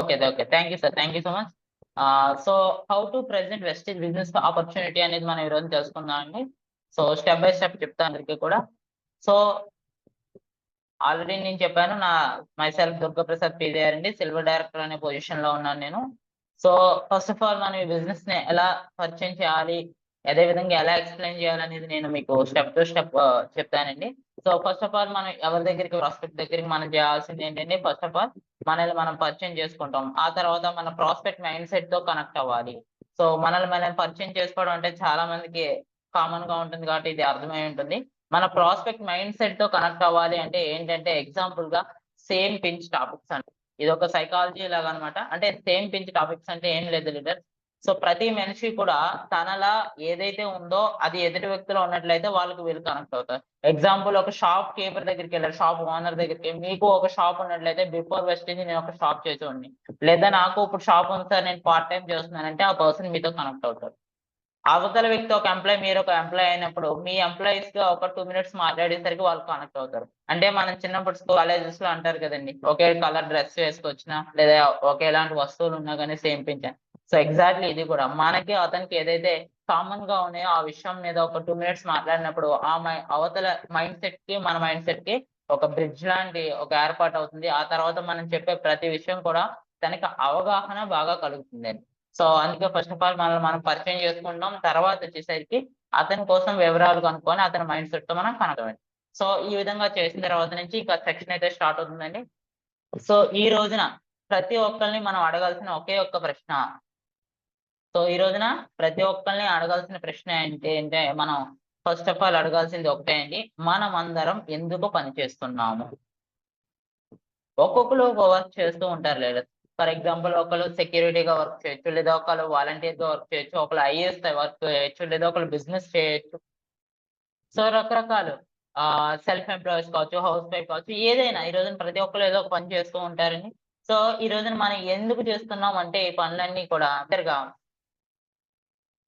Okay. Okay. Thank you sir. Thank you so much. So how to present Vestige business opportunity అనేది మనం ఈరోజు తెలుసుకుందామండి. So step by step చెప్తా అందరికి కూడా. సో ఆల్రెడీ నేను చెప్పాను. మైసెల్ఫ్ దుర్గాప్రసాద్ పీవీఆర్ అండి. సిల్వర్ డైరెక్టర్ అనే పొజిషన్‌లో ఉన్నాను నేను. సో ఫస్ట్ ఆఫ్ ఆల్ మనం ఈ బిజినెస్‌ని ఎలా పరిచయం చేయాలి, అదే విధంగా ఎలా ఎక్స్‌ప్లెయిన్ చేయాలనేది నేను మీకు స్టెప్ టు స్టెప్ చెప్తానండి. సో ఫస్ట్ ఆఫ్ ఆల్ మనం ఎవరి దగ్గరికి ప్రాస్పెక్ట్ దగ్గరికి మనం చేయాల్సింది ఏంటంటే ఫస్ట్ ఆఫ్ ఆల్ మనల్ని మనం పరిచయం చేసుకుంటాం. ఆ తర్వాత మన ప్రాస్పెక్ట్ మైండ్ సెట్‌తో కనెక్ట్ అవ్వాలి. సో మనల్ని మనం పరిచయం చేసుకోవడం అంటే చాలా మందికి కామన్‌గా ఉంటుంది కాబట్టి ఇది అర్థమై ఉంటుంది. మన ప్రాస్పెక్ట్ మైండ్ సెట్‌తో కనెక్ట్ అవ్వాలి అంటే ఏంటంటే ఎగ్జాంపుల్‌గా సేమ్ పించ్ టాపిక్స్ అండి. ఇదొక సైకాలజీ లాగనమాట. అంటే సేమ్ పించ్ టాపిక్స్ అంటే ఏం లేదు లీడర్. సో ప్రతి మనిషి కూడా తనలా ఏదైతే ఉందో అది ఎదుటి వ్యక్తిలో ఉన్నట్లయితే వాళ్ళకి వీళ్ళు కనెక్ట్ అవుతారు. ఎగ్జాంపుల్ ఒక షాప్ కీపర్ దగ్గరికెళ్లారు. షాప్ ఓనర్ దగ్గరికి. మీకు ఒక షాప్ ఉన్నట్లయితే బిఫోర్ వెస్టేజ్ నేను ఒక షాప్ చేసేవాడిని. లేదా నాకు ఇప్పుడు షాప్ ఉంది సార్ నేను పార్ట్ టైమ్ చేస్తున్నానంటే ఆ పర్సన్ మీతో కనెక్ట్ అవుతారు. అవతల వ్యక్తి ఒక ఎంప్లాయీ, మీరొక ఎంప్లాయీ అయినప్పుడు, మీ ఎంప్లాయీస్‌గా ఒక 2 మినిట్స్ మాట్లాడేసరికి వాళ్ళు కనెక్ట్ అవుతారు. అంటే మనం చిన్నప్పుడు కాలేజెస్‌లో అంటారు కదండీ! ఒకే కలర్ డ్రెస్ వేసుకొచ్చినా, లేదా ఒకేలాంటి వస్తువులున్నా గాని సేమ్ పించ్ అని. సో, ఎగ్జాక్ట్‌లీ ఇది కూడా. మనకి, అతనికి ఏదైతే కామన్‌గా ఉన్నాయో ఆ విషయం మీద ఒక 2 మినిట్స్ మాట్లాడినప్పుడు, అవతల మైండ్ సెట్‌కి, మన మైండ్ సెట్‌కి ఒక బ్రిడ్జ్ లాంటి ఒక ఏర్పాటు అవుతుంది. ఆ తర్వాత మనం చెప్పే ప్రతి విషయం కూడా తనకి అవగాహన బాగా కలుగుతుందండి. సో, అందుకే ఫస్ట్ ఆఫ్ ఆల్ మనల్ని మనం పరిచయం చేసుకుంటాం. తర్వాతొచ్చేసరికి అతని కోసం వివరాలు కనుక్కొని అతని మైండ్ సెట్‌తో మనం కనెక్ట్ అవ్వాలి. సో, ఈ విధంగా చేసిన తర్వాత నుంచి ఇంకా సెక్షన్ అయితే స్టార్ట్ అవుతుందండి. సో, ఈ రోజున ప్రతి ఒక్కళ్ళని మనం అడగాల్సిన ఒకే ఒక్క ప్రశ్న. సో, ఈ రోజున ప్రతి ఒక్కళ్ళని అడగాల్సిన ప్రశ్న ఏంటంటే మనం ఫస్ట్ ఆఫ్ ఆల్ అడగాల్సింది ఒకటే అండి. మనమందరం ఎందుకు పని చేస్తున్నాము? ఒక్కొక్కళ్ళు ఒక వర్క్ చేస్తూ ఉంటారు లేదా ఫర్ ఎగ్జాంపుల్ ఒకళ్ళు సెక్యూరిటీగా వర్క్ చేయొచ్చు. లేదా ఒకళ్ళు వాలంటీర్‌గా వర్క్ చేయొచ్చు. ఒకళ్ళు ఐఏఎస్ వర్క్ చేయొచ్చు. లేదా ఒకళ్ళు బిజినెస్ చేయొచ్చు. సో, రకరకాలు సెల్ఫ్ ఎంప్లాయీస్ కావచ్చు, హౌస్ వైఫ్ కావచ్చు, ఏదైనా ఈ రోజున ప్రతి ఒక్కళ్ళు ఏదో ఒక పని చేస్తూ ఉంటారండి. సో, ఈ రోజున మనం ఎందుకు చేస్తున్నాం అంటే ఈ పనులన్నీ కూడా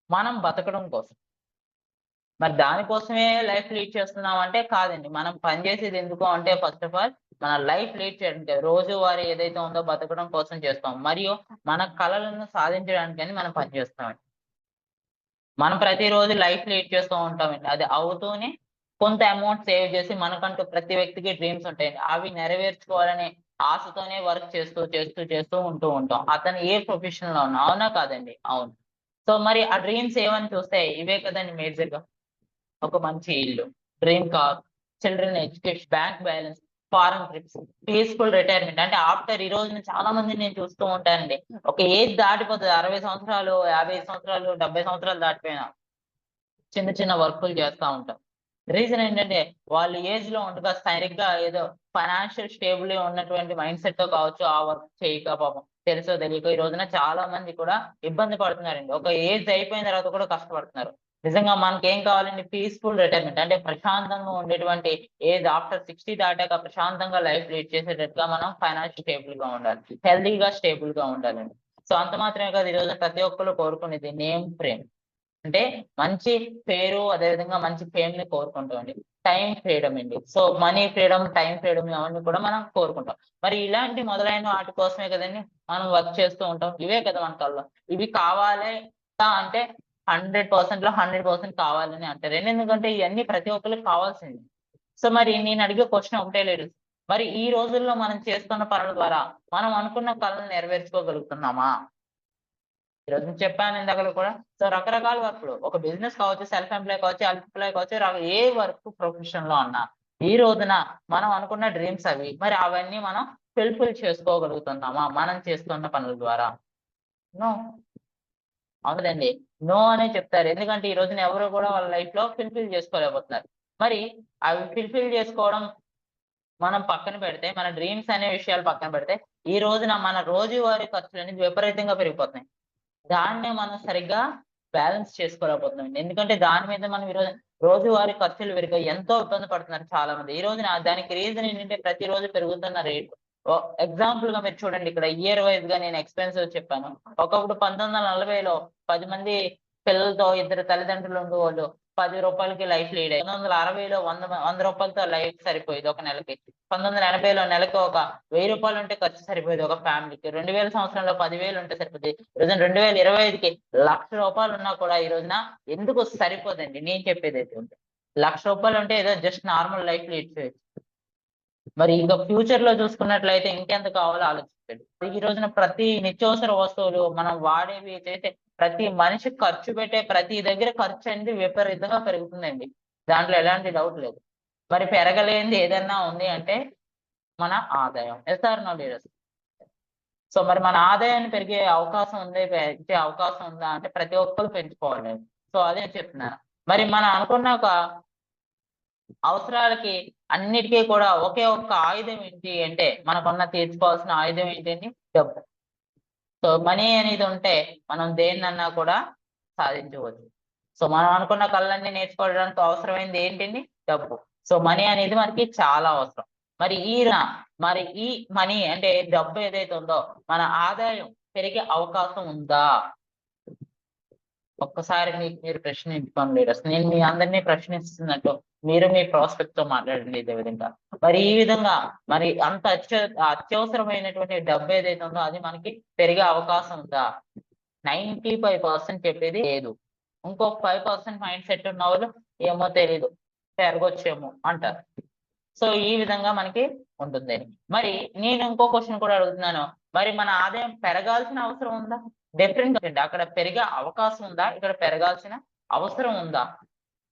మనం బతకడం కోసం. మరి దానికోసమే లైఫ్ లీడ్ చేస్తున్నామంటే కాదండి. మనం పని చేసేది ఎందుకు అంటే ఫస్ట్ ఆఫ్ ఆల్ మన లైఫ్ లీడ్ చేయడానికి రోజువారీ ఏదైతే ఉందో బతకడం కోసం చేస్తాం. మరియు మన కలలను సాధించడానికని మనం పని చేస్తామండి. మనం ప్రతిరోజు లైఫ్ లీడ్ చేస్తూ ఉంటామండి. అది అవుతూనే కొంత అమౌంట్ సేవ్ చేసి మనకంటూ ప్రతి వ్యక్తికి డ్రీమ్స్ ఉంటాయండి. అవి నెరవేర్చుకోవాలనే ఆశతోనే వర్క్ చేస్తూ ఉంటూ ఉంటాం. అతను ఏ ప్రొఫెషన్‌లో ఉన్నా. అవునా కాదండి? అవును. సో, మరి ఆ డ్రీమ్స్ ఏమని చూస్తే ఇవే కదండీ మేజర్‌గా. ఒక మంచి ఇల్లు, dream car, children education, bank balance, foreign trips, peaceful retirement. అంటే ఆఫ్టర్ ఈ రోజున చాలా మందిని నేను చూస్తూ ఉంటానండి. ఒక ఏజ్ దాటిపోతది. 60 సంవత్సరాలు, 50 సంవత్సరాలు, 70 సంవత్సరాలు దాటిపోయిన చిన్న చిన్న వర్కులు చేస్తా ఉంటారు. రీజన్ ఏంటంటే వాళ్ళు ఏజ్‌లో ఉండగా సరిగ్గా ఏదో ఫైనాన్షియల్ స్టేబుల్‌గా ఉన్నటువంటి మైండ్ సెట్‌తో కావచ్చు, ఆ వర్క్ చేయక పాపం తెలుసో తెలియకో ఈ రోజున చాలా మంది కూడా ఇబ్బంది పడుతున్నారండి. ఒక ఏజ్ అయిపోయిన తర్వాత కూడా కష్టపడుతున్నారు. నిజంగా మనకేం కావాలండి పీస్‌ఫుల్ రిటైర్మెంట్. అంటే ప్రశాంతంగా ఉండేటువంటి ఏజ్ ఆఫ్టర్ 60 దాటాక ప్రశాంతంగా లైఫ్ లీడ్ చేసేటట్టుగా మనం ఫైనాన్షియల్ స్టేబుల్‌గా ఉండాలి. హెల్తీగా, స్టేబుల్‌గా ఉండాలండి. సో, అంత మాత్రమే కాదు ఈ రోజున ప్రతి ఒక్కళ్ళు కోరుకునేది నేమ్ ఫ్రేమ్. అంటే మంచి పేరు, అదే విధంగా మంచి ఫేమ్‌ని కోరుకుంటామండి. టైమ్ ఫ్రీడమ్ అండి. So, money freedom, time freedom అవన్నీ కూడా మనం కోరుకుంటాం. మరి ఇలాంటి మొదలైన వాటి కోసమే కదండీ మనం వర్క్ చేస్తూ ఉంటాం. ఇవే కదా మన కల్లో. ఇవి కావాలే అంటే 100%లో 100% కావాలని అంటారు. ఎందుకంటే ఇయన్నీ ప్రతి ఒక్కళ్ళకి కావాల్సింది. సో, మరి నేను అడిగే క్వెషన్ ఒకటే లేదు. మరి ఈ రోజుల్లో మనం చేస్తున్న పనుల ద్వారా మనం అనుకున్న కలను నెరవేర్చుకోగలుగుతున్నామా? ఈరోజు నేను చెప్పాను ఇందాకడ కూడా. సో, రకరకాల వర్కులు. ఒక బిజినెస్ కావచ్చు, సెల్ఫ్ ఎంప్లాయ్ కావచ్చు, ఎంప్లాయ్ కావచ్చు, ఏ వర్క్ ప్రొఫెషన్‌లో అన్నా. ఈ రోజున మనం అనుకున్న డ్రీమ్స్ అవి. మరి అవన్నీ మనం ఫుల్‌ఫిల్ చేసుకోగలుగుతున్నామా? మనం చేస్తున్న పనుల ద్వారా? నో. అవును కదండీ. నో అనే చెప్తారు. ఎందుకంటే ఈ రోజున ఎవరు కూడా వాళ్ళ లైఫ్‌లో ఫుల్‌ఫిల్ చేసుకోలేకపోతున్నారు. మరి అవి ఫుల్‌ఫిల్ చేసుకోవడం మనం పక్కన పెడితే, మన డ్రీమ్స్ అనే విషయాలు పక్కన పెడితే, ఈ రోజున మన రోజువారీ ఖర్చులనేవి విపరీతంగా పెరిగిపోతున్నాయి. దాన్నే మనం సరిగ్గా బ్యాలెన్స్ చేసుకోలేకపోతున్నామండి. ఎందుకంటే దాని మీద మనం ఈరోజు రోజువారీ ఖర్చులు పెరిగాయి. ఎంతో ఇబ్బంది పడుతున్నారు చాలా మంది. ఈ రోజున దానికి రీజన్ ఏంటంటే ప్రతిరోజు పెరుగుతున్న రేటు. ఎగ్జాంపుల్‌గా మీరు చూడండి ఇక్కడ ఇయర్ వైస్‌గా నేను ఎక్స్‌పెన్సెస్ చెప్పాను. ఒకప్పుడు 1940లో 10 మంది పిల్లలతో ఇద్దరు తల్లిదండ్రులు ఉండేవాళ్ళు. రూపాయలకి లైఫ్ లీడ్ అయ్యి 1960లో 100 రూపాయలతో లైఫ్ సరిపోయేది ఒక నెలకి. 1980లో నెలకు ఒక 1000 రూపాయలు ఉంటే ఖర్చు సరిపోయేది ఒక ఫ్యామిలీకి. 2000 సంవత్సరంలో 10,000 ఉంటే సరిపోతుంది. ఈ రోజున 2025కి 1,00,000 రూపాయలు ఉన్నా కూడా ఈ రోజున ఎందుకు సరిపోదండి? నేను చెప్పేది అయితే ఉంది. 1,00,000 రూపాయలు ఉంటే ఏదో జస్ట్ నార్మల్ లైఫ్ లీడ్ చేయొచ్చు. మరి ఇంకా ఫ్యూచర్ లో చూసుకున్నట్లయితే ఇంకెంత కావాలో ఆలోచించండి. ఈ రోజున ప్రతి నిత్యావసర వస్తువులు మనం వాడేవి చేసే ప్రతి మనిషి ఖర్చు పెట్టే ప్రతి దగ్గర ఖర్చు అనేది విపరీతంగా పెరుగుతుందండి. దాంట్లో ఎలాంటి డౌట్ లేదు. మరి పెరగలేనిది ఏదన్నా ఉంది అంటే మన ఆదాయం. SR leaders. సో మరి మన ఆదాయాన్ని పెరిగే అవకాశం ఉంది, పెంచే అవకాశం ఉందా అంటే ప్రతి ఒక్కరు పెంచుకోవాలి. సో అదే చెప్తున్నాను. మరి మనం అనుకున్న ఒక అవసరాలకి అన్నిటికీ కూడా ఒకే ఒక్క ఆయుధం ఏంటి అంటే మనకున్న తీర్చుకోవాల్సిన ఆయుధం ఏంటండి? డబ్బు. సో మనీ అనేది ఉంటే మనం దేన్నన్నా కూడా సాధించవచ్చు. సో మనం అనుకున్న కళ్ళన్నీ నేర్చుకోవడానికి అవసరమైంది ఏంటండి? డబ్బు. సో మనీ అనేది మనకి చాలా అవసరం. మరి ఈ మనీ అంటే డబ్బు ఏదైతే ఉందో మన ఆదాయం పెరిగే అవకాశం ఉందా? ఒక్కసారి మీరు ప్రశ్నించుకోండి లీడర్స్. నేను మీ అందరినీ ప్రశ్నిస్తున్నట్టు మీరు మీ ప్రాస్పెక్ట్ తో మాట్లాడండి ఇదే విధంగా. మరి ఈ విధంగా మరి అంత అత్యవసరమైనటువంటి డబ్బు ఏదైతే ఉందో అది మనకి పెరిగే అవకాశం ఉందా? 95% చెప్పేది లేదు. ఇంకొక 5% మైండ్ సెట్ ఉన్న వాళ్ళు ఏమో తెలీదు, పెరగొచ్చేమో అంటారు. సో ఈ విధంగా మనకి ఉంటుంది. మరి నేను ఇంకో క్వశ్చన్ కూడా అడుగుతున్నాను. మరి మన ఆదాయం పెరగాల్సిన అవసరం ఉందా? డిఫరెంట్ అండి. అక్కడ పెరిగే అవకాశం ఉందా? ఇక్కడ పెరగాల్సిన అవసరం ఉందా?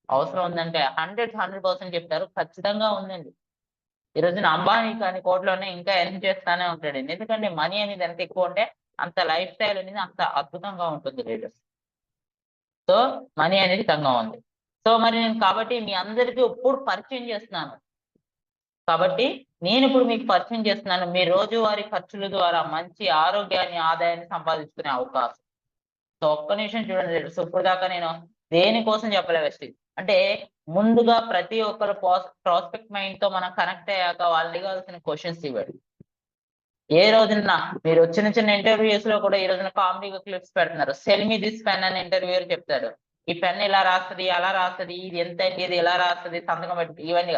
అవసరం ఉందంటే 100% చెప్తారు. ఖచ్చితంగా ఉందండి. ఈ రోజున అంబానీ కానీ కోట్లోనే ఇంకా ఎర్న్ చేస్తానే ఉంటాడండి. ఎందుకంటే మనీ అనేది ఎంత ఎక్కువ ఉంటే అంత లైఫ్ స్టైల్ అనేది అంత అద్భుతంగా ఉంటుంది లీడర్స్. సో మనీ అనేది ఖచ్చితంగా ఉంది. సో మరి నేను కాబట్టి మీ అందరికీ ఇప్పుడు పరిచయం చేస్తున్నాను. కాబట్టి నేను ఇప్పుడు మీకు పరిచయం చేస్తున్నాను. మీ రోజువారీ ఖర్చుల ద్వారా మంచి ఆరోగ్యాన్ని, ఆదాయాన్ని సంపాదించుకునే అవకాశం. సో ఒక్క నిమిషం చూడండి. సో ఇప్పుడు దాకా నేను దేనికోసం చెప్పలే వెస్ట్. అంటే ముందుగా ప్రతి ఒక్కరు ప్రాస్పెక్ట్ మైండ్ తో మనం కనెక్ట్ అయ్యాక వాళ్ళు అడగాల్సిన క్వశ్చన్స్ ఇవ్వండి. ఏ రోజున మీరు చిన్న ఇంటర్వ్యూస్ లో కూడా ఈ రోజున కామెడీగా క్లిప్స్ పెడుతున్నారు. సెల్ మీ దిస్ పెన్ అని ఇంటర్వ్యూర్ చెప్తాడు. ఈ పెన్ ఇలా రాస్తుంది, అలా రాస్తుంది, ఇది ఎంత ఇది ఇలా రాస్తుంది, సంతకం పెట్టి ఇవన్నీ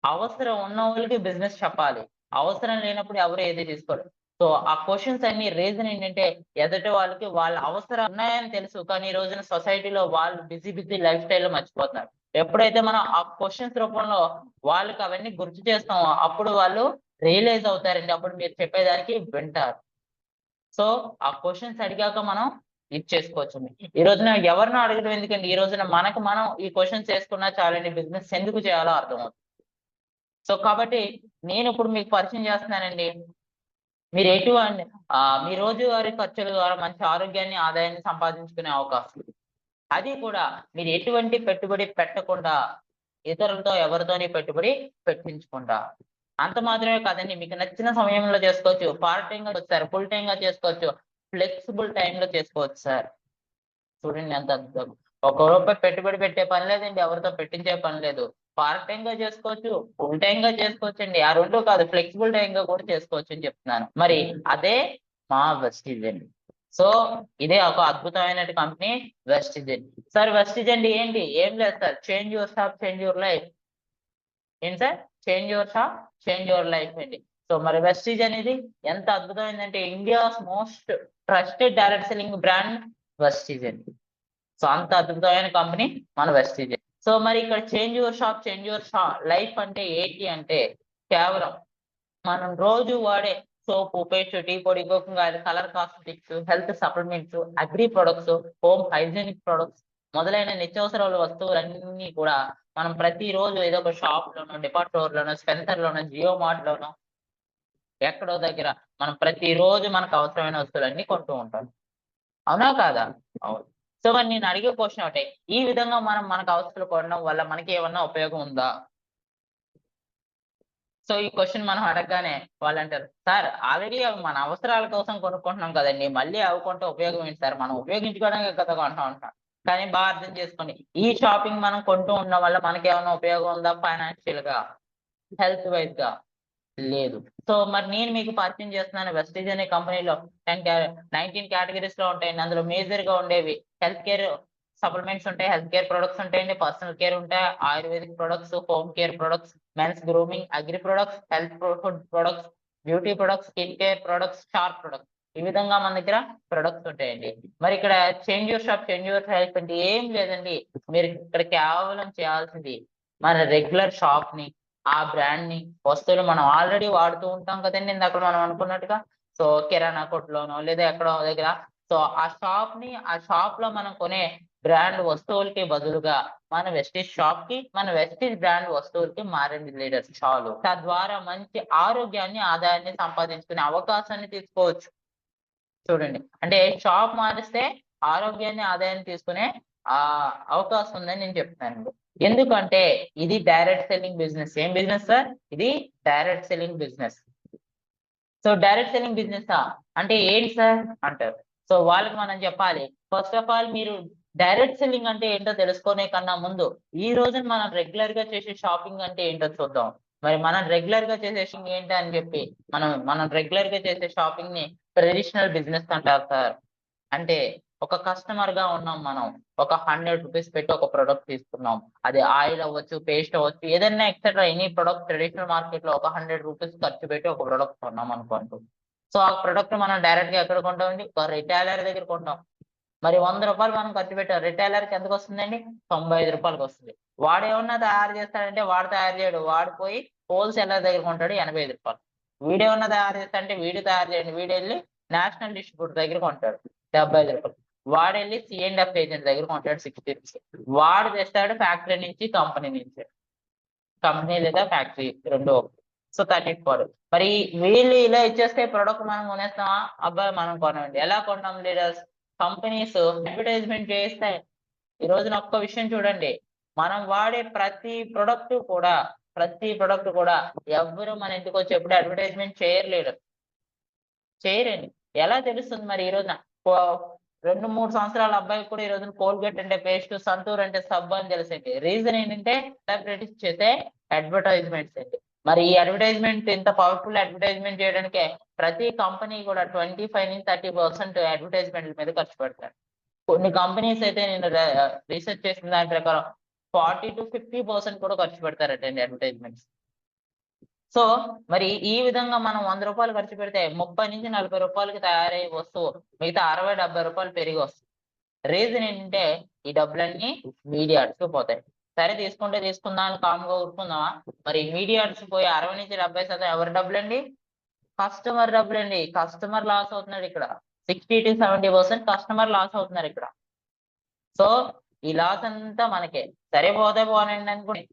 అవసరం ఉన్న వాళ్ళకి బిజినెస్ చెప్పాలి. అవసరం లేనప్పుడు ఎవరు ఏది తీసుకోరు. సో ఆ క్వశ్చన్స్ అన్ని రీజన్ ఏంటంటే ఎదుటి వాళ్ళకి వాళ్ళ అవసరం ఉన్నాయని తెలుసు, కానీ ఈ రోజున సొసైటీలో వాళ్ళు బిజీ లైఫ్ స్టైల్లో మర్చిపోతున్నారు. ఎప్పుడైతే మనం ఆ క్వశ్చన్స్ రూపంలో వాళ్ళకి అవన్నీ గుర్తు చేస్తామో అప్పుడు వాళ్ళు రియలైజ్ అవుతారండి. అప్పుడు మీరు చెప్పేదానికి వింటారు. సో ఆ క్వశ్చన్స్ అడిగాక మనం ఇది చేసుకోవచ్చు. ఈ రోజున ఎవరినో అడగడం ఎందుకండి? ఈ రోజున మనకు మనం ఈ క్వశ్చన్స్ చేసుకున్నా చాలండి, బిజినెస్ ఎందుకు చేయాలో అర్థమవుతుంది. సో కాబట్టి నేను ఇప్పుడు మీకు పరిచయం చేస్తున్నానండి. మీరు మీ రోజువారీ ఖర్చుల ద్వారా మంచి ఆరోగ్యాన్ని, ఆదాయాన్ని సంపాదించుకునే అవకాశం. అది కూడా మీరు ఎటువంటి పెట్టుబడి పెట్టకుండా, ఇతరులతో ఎవరితోని పెట్టుబడి పెట్టించకుండా. అంత మాత్రమే కాదండి, మీకు నచ్చిన సమయంలో చేసుకోవచ్చు. పార్ట్ టైమ్ గా సార్, ఫుల్ టైమ్ గా చేసుకోవచ్చు, ఫ్లెక్సిబుల్ టైమ్ లో చేసుకోవచ్చు సార్. చూడండి ఎంత అద్భుతం. ₹1 పెట్టుబడి పెట్టే పని లేదండి, ఎవరితో పెట్టించే పని లేదు. పార్ట్ టైమ్ గా చేసుకోవచ్చు, ఫుల్ టైమ్ గా చేసుకోవచ్చండి. ఆ 2 కాదు, ఫ్లెక్సిబుల్ టైమ్ గా కూడా చేసుకోవచ్చు అని చెప్తున్నాను. మరి అదే మా వెస్టిజ్ అండి. సో ఇదే ఒక అద్భుతమైన కంపెనీ వెస్టిజ్. సార్ వెస్టిజ్ అండి ఏంటి? ఏం లేదు sir, change your shop, change your life. ఏంటి sir? Change your shop, change your life అండి. సో మరి వెస్టిజ్ అనేది ఎంత అద్భుతమైందంటే India's most trusted direct selling brand Vestige అండి. సో అంత అద్భుతమైన కంపెనీ మన వెస్టిజ్. సో మరి ఇక్కడ change your shop, change your life అంటే ఏంటి అంటే కేవలం మనం రోజు వాడే సోపు, పేస్ట్, టీ పొడి, colour cosmetics, health supplements, agri products, home hygienic products మొదలైన నిత్యావసరాల వస్తువులన్నీ కూడా మనం ప్రతిరోజు ఏదో ఒక షాప్ లోనో, డిపార్ట్ స్టోర్ లోనో, స్పెన్సర్ లోనో, జియో మార్ట్ లోనో ఎక్కడో దగ్గర మనం ప్రతిరోజు మనకు అవసరమైన వస్తువులన్నీ కొంటూ ఉంటాం. అవునా కాదా? అవును. సో మరి నేను అడిగే క్వశ్చన్ ఒకటే, ఈ విధంగా మనం మనకు అవసరాలు కొనడం వల్ల మనకి ఏమన్నా ఉపయోగం ఉందా? సో ఈ క్వశ్చన్ మనం అడగగానే వాళ్ళు అంటారు, సార్ ఆల్రెడీ అవి మన అవసరాల కోసం కొనుక్కుంటున్నాం కదండి, మళ్ళీ అవి కొంటే ఉపయోగం ఏంటి సార్, మనం ఉపయోగించుకోవడానికి కదా కొంటాం అంటాం. కానీ బాగా అర్థం చేసుకోండి, ఈ షాపింగ్ మనం కొంటూ ఉండడం వల్ల మనకి ఏమైనా ఉపయోగం ఉందా? ఫైనాన్షియల్ గా, హెల్త్ వైజ్ గా లేదు. సో మరి నేను మీకు పరిచయం చేస్తున్నాను వెస్టిజ్ అనే కంపెనీలో 19 కేటగిరీస్ లో ఉంటాయండి. అందులో మేజర్ గా ఉండేవి హెల్త్ కేర్ సప్లిమెంట్స్ ఉంటాయి, హెల్త్ కేర్ ప్రొడక్ట్స్ ఉంటాయండి, పర్సనల్ కేర్ ఉంటాయి, ayurvedic products, home care products, men's grooming, agri products, health food products, beauty products, skin care products, sharp products. ఈ విధంగా మన దగ్గర ప్రొడక్ట్స్ ఉంటాయండి. మరి ఇక్కడ change your shop, change your health అంటే ఏం లేదండి. మీరు ఇక్కడ కేవలం చేయాల్సింది మన రెగ్యులర్ షాప్ ని, ఆ బ్రాండ్ ని, వస్తువులు మనం ఆల్రెడీ వాడుతూ ఉంటాం కదండి ఇందాక మనం అనుకున్నట్టుగా. సో కిరాణా కొట్టులోనో లేదా ఎక్కడో దగ్గర, సో ఆ షాప్ లో మనం కొనే బ్రాండ్ వస్తువులకి బదులుగా మన వెస్టీజ్ షాప్ కి, మన వెస్టీజ్ బ్రాండ్ వస్తువులకి మారండి లీడర్స్ చాలు. తద్వారా మంచి ఆరోగ్యాన్ని, ఆదాయాన్ని సంపాదించుకునే అవకాశాన్ని తీసుకోవచ్చు. చూడండి, అంటే షాప్ మారిస్తే ఆరోగ్యాన్ని, ఆదాయాన్ని తీసుకునే అవకాశం ఉందని నేను చెప్తానండి. ఎందుకంటే ఇది డైరెక్ట్ సెల్లింగ్ బిజినెస్. ఏం బిజినెస్ సార్? ఇది direct selling business. So direct selling business అంటే ఏంటి సార్ అంటారు. సో వాళ్ళకి మనం చెప్పాలి, ఫస్ట్ ఆఫ్ ఆల్ మీరు డైరెక్ట్ సెల్లింగ్ అంటే ఏంటో తెలుసుకునే కన్నా ముందు ఈ రోజున మనం రెగ్యులర్ గా చేసే షాపింగ్ అంటే ఏంటో చూద్దాం. మరి మనం రెగ్యులర్ గా చేసే షాపింగ్ ఏంటి అని చెప్పి మనం రెగ్యులర్ గా చేసే షాపింగ్ ని ట్రెడిషనల్ బిజినెస్ అంటారు సార్. అంటే ఒక కస్టమర్ గా ఉన్నాం మనం, ఒక 100 రూపీస్ పెట్టి ఒక ప్రొడక్ట్ తీసుకున్నాం. అది ఆయిల్ అవ్వచ్చు, పేస్ట్ అవ్వచ్చు, ఏదైనా etcetera any product traditional market లో ఒక 100 రూపీస్ ఖర్చు పెట్టి ఒక ప్రొడక్ట్ కొన్నాం అనుకోండి. సో ఆ ప్రొడక్ట్ మనం డైరెక్ట్ గా ఎక్కడ కొంటామండి? ఒక రిటైలర్ దగ్గర కొంటాం. మరి 100 రూపాయలు మనం ఖర్చు పెట్టాం, రిటైలర్ కి ఎంతకు వస్తుందండి? 95 రూపాయలకు వస్తుంది. వాడు ఏమన్నా తయారు చేస్తాడంటే వాడు తయారు చేయడు, వాడిపోయి హోల్సేలర్ దగ్గర కొంటాడు 85 రూపాయలు. వీడేమన్నా తయారు చేస్తాడంటే వీడు తయారు చేయండి, వీడు వెళ్ళి నేషనల్ డిస్ట్రిబ్యూటర్ దగ్గర కొంటాడు 75 రూపాయలు. వాడెళ్ళి C&F ఏజెంట్ దగ్గర కొంటాడు 60 రూపీస్. వాడు తెస్తాడు ఫ్యాక్టరీ నుంచి, కంపెనీ నుంచి. కంపెనీ లేదా ఫ్యాక్టరీ రెండు. సో 34. మరి వీళ్ళు ఇలా ఇచ్చేస్తే ప్రొడక్ట్ మనం కొనేస్తామా? అబ్బాయి మనం కొనండి. ఎలా కొంటాం లీడర్స్? కంపెనీస్ అడ్వర్టైజ్మెంట్ చేస్తాయి. ఈ రోజున ఒక్క విషయం చూడండి, మనం వాడే ప్రతి ప్రొడక్ట్ కూడా ఎవ్వరు మన ఇంటికి వచ్చి ఎప్పుడు అడ్వర్టైజ్మెంట్ చేయలేరు, చేయరండి. ఎలా తెలుస్తుంది మరి ఈ రోజున? 2-3 సంవత్సరాల అబ్బాయికి కూడా ఈ రోజున కోల్గేట్ అంటే పేస్ట్, సంతూర్ అంటే సబ్బు అని తెలిసింది. రీజన్ ఏంటంటే సెలబ్రిటీస్ చేసే అడ్వర్టైజ్మెంట్స్ అండి. మరి ఈ అడ్వర్టైజ్మెంట్ ఇంత పవర్ఫుల్ అడ్వర్టైజ్మెంట్ చేయడానికే ప్రతి కంపెనీ కూడా 25-30% అడ్వర్టైజ్మెంట్ల మీద ఖర్చు పెడతారు. కొన్ని కంపెనీస్ అయితే నేను రీసెర్చ్ చేసిన దాని ప్రకారం 40-50% కూడా ఖర్చు పెడతారటండి అడ్వర్టైజ్మెంట్స్. సో మరి ఈ విధంగా మనం 100 రూపాయలు ఖర్చు పెడితే 30-40 రూపాయలకి తయారయ్యే వస్తువు మిగతా 60-70 రూపాయలు పెరిగి వస్తుంది. రీజన్ ఏంటంటే ఈ డబ్బులన్నీ మీడియాట్స్ కి పోతాయి. సరే తీసుకుంటే తీసుకుందాం కామ్గా ఊరుకుందామా? మరి మీడియాట్స్ పోయి 60-70% ఎవరి డబ్బులండి? కస్టమర్ డబ్బులండి. కస్టమర్ లాస్ అవుతున్నాడు ఇక్కడ. 60-70% కస్టమర్ లాస్ అవుతున్నారు ఇక్కడ. సో ఈ లాస్ అంతా మనకే. సరే పోతే పోనండి అనుకోండి,